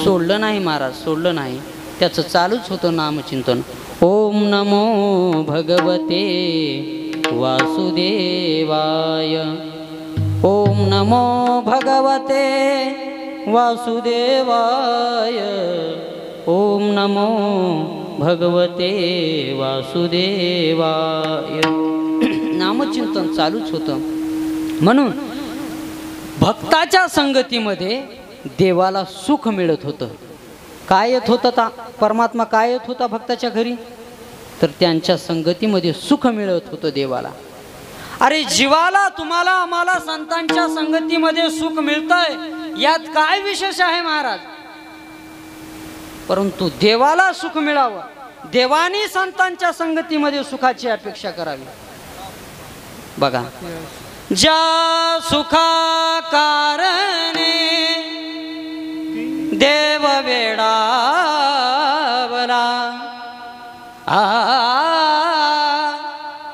सोडलं नाही महाराज, सोडलं नाही. त्याचं चालूच होतं नामचिंतन. ओम नमो भगवते वासुदेवाय. ओम नमो भगवते वासुदेवाय. ओम नमो भगवते वासुदेवाय. नामचिंतन चालूच होतं. म्हणून भक्ताच्या संगतीमध्ये देवाला सुख मिळत होतं. काय येत होतं? परमात्मा काय येत होता भक्ताच्या घरी? तर त्यांच्या संगतीमध्ये सुख मिळत होतं देवाला. अरे जीवाला, तुम्हाला, आम्हाला संतांच्या संगतीमध्ये सुख मिळतंय, यात काय विशेष आहे महाराज? परंतु देवाला सुख मिळावं, देवानी संतांच्या संगतीमध्ये सुखाची अपेक्षा करावी. बघा, ज्या सुखा कारणे देव वेडावला,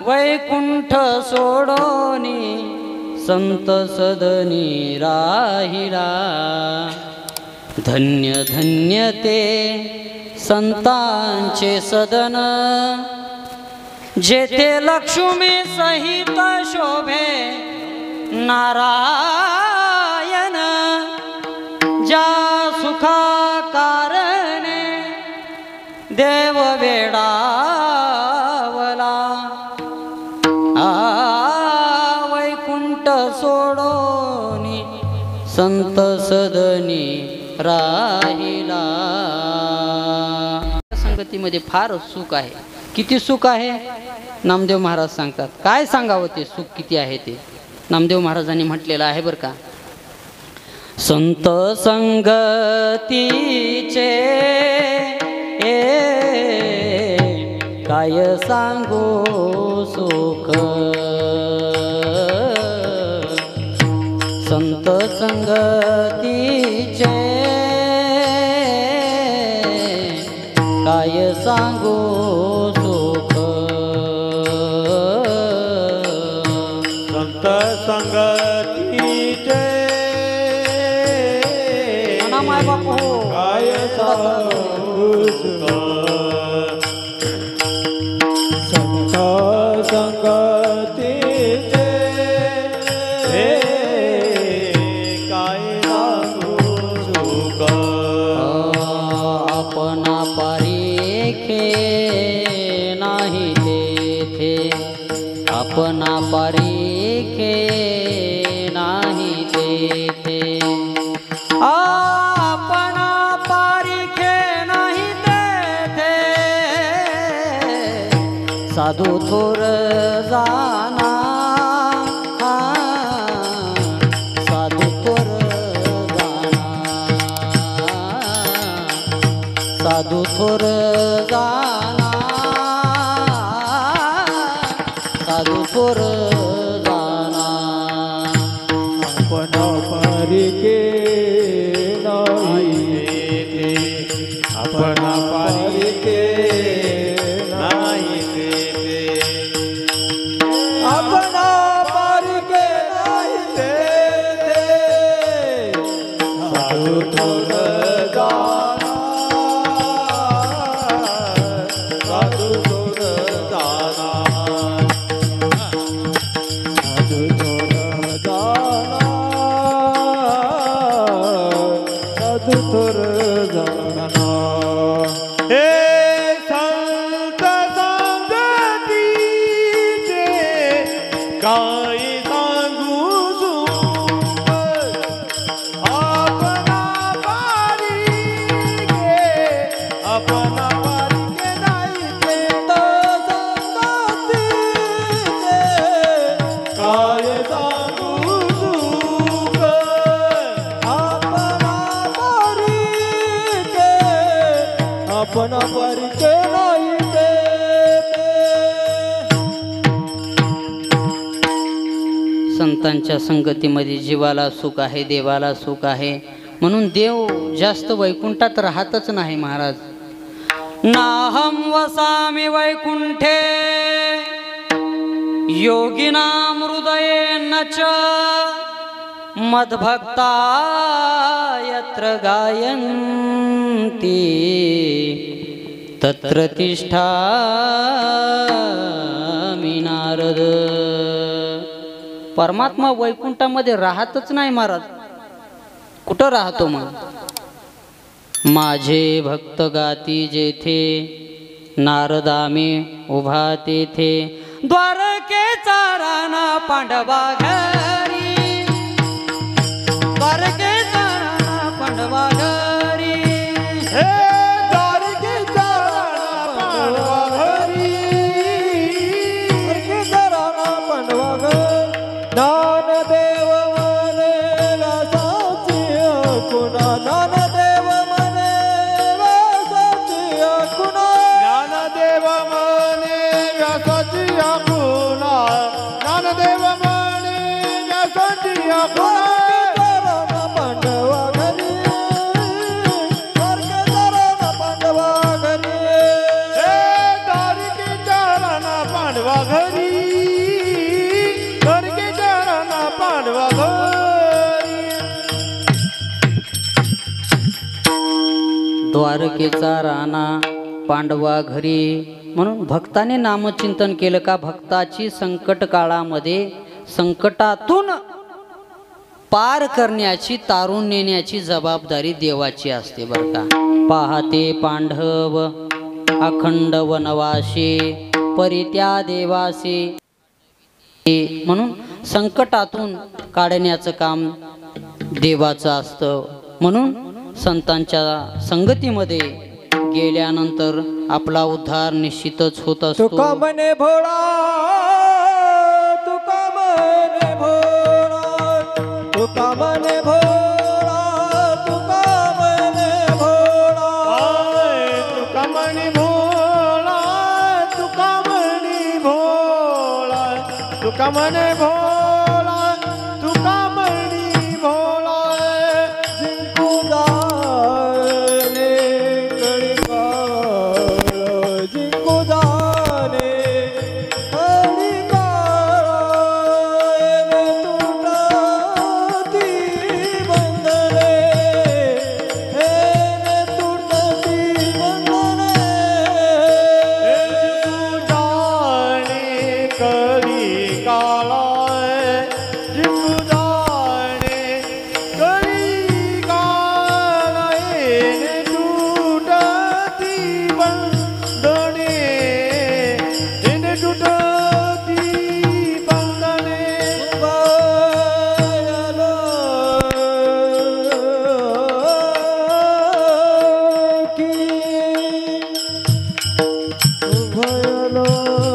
वैकुंठ सोडोनी संत सदनी राहिला. धन्य धन्य ते संतांचे सदन, जेथे लक्ष्मी सहित शोभे नारायण. ज्या सुखा कारणे देव वेडावला, वैकुंठ सोडोनी संत सदनी राहिला. संगतीमध्ये फार सुख आहे. किती सुख आहे? नामदेव महाराज सांगतात. काय सांगावं ते सुख किती आहे ते? नामदेव महाराजांनी म्हटलेलं आहे बरं का. संत संगतीचे काय सांगू सुख, संत संगतीचे काय सांगू सुख. संत संगतीचे माय बापू काय सांगू सुख. संत संगतीचे काय सांगू सुख. आपणा पारिखे नाही तेथे, आपणा पारिखे नाही तेथे, आपणा पारिखे नाही तेथे. साधू थोर जाना, साधू थोर जाना, साधू थोर जाना, साधू थोर जाना. आपण पारिके नाही तेथे, आपण पारिके नाही तेथे, आपण पारिके नाही तेथे. साधू थोर जाना, साधू थोर जाना, साधू थोर संतांच्या संगतीमध्ये जीवाला सुख आहे, देवाला सुख आहे. म्हणून देव जास्त वैकुंठात राहतच नाही महाराज. नाहं वसामि वैकुंठे योगिनां हृदयेन च मद्भक्ता यत्र गायन्ति तत्र तिष्ठामि नारद. परमात्मा वैकुंठामध्ये राहतच नाही महाराज. कुठं राहतो मग? माझे भक्त गाती जेथे नारदामी उभा तेथे द्वारकेचा राणा पांडवा घरी. द्वारकेचा राणा पांडवा घरी. हे द्वारकेचा राणा पांडवा घरी. द्वारकेचा राणा पांडवा घरी. ज्ञानदेव म्हणे व्यासाची खुणा. ज्ञानदेव म्हणे व्यासाची खुणा. ज्ञानदेव म्हणे व्यासाची खुणा. ज्ञानदेव म्हणे व्यासाची खुणा. द्वारकेचा राणा पांडवा घरी. म्हणून भक्ताने नामचिंतन केलं का भक्ताची संकट काळामध्ये संकटातून पार करण्याची, तारून नेण्याची जबाबदारी देवाची असते बरं का. पाहते पांडव अखंड वनवासी परित्या देवासी. म्हणून संकटातून काढण्याचं काम देवाचं असतं. म्हणून संतांच्या संगतीमध्ये गेल्यानंतर आपला उद्धार निश्चितच होत असतो. तुका म्हणे भोळा. तुका म्हणे भोळा. तुका म्हणे भोळा. तुका म्हणे भोळा. तुका म्हणे भोळा. तुका म्हणे भोळा. तुका म्हणे भोळा. तुका म्हणे भोळा. जिंकू जाणे कळीकाळ. जिंकू जाणे कळीकाळ. तुटती बंधने. हे तुटती बंधने. जिंकू जाणे कळीकाळ. जिंकू जाणे कळीकाळ. तुटती बंधने. तुटती बंधने. उभयलोकी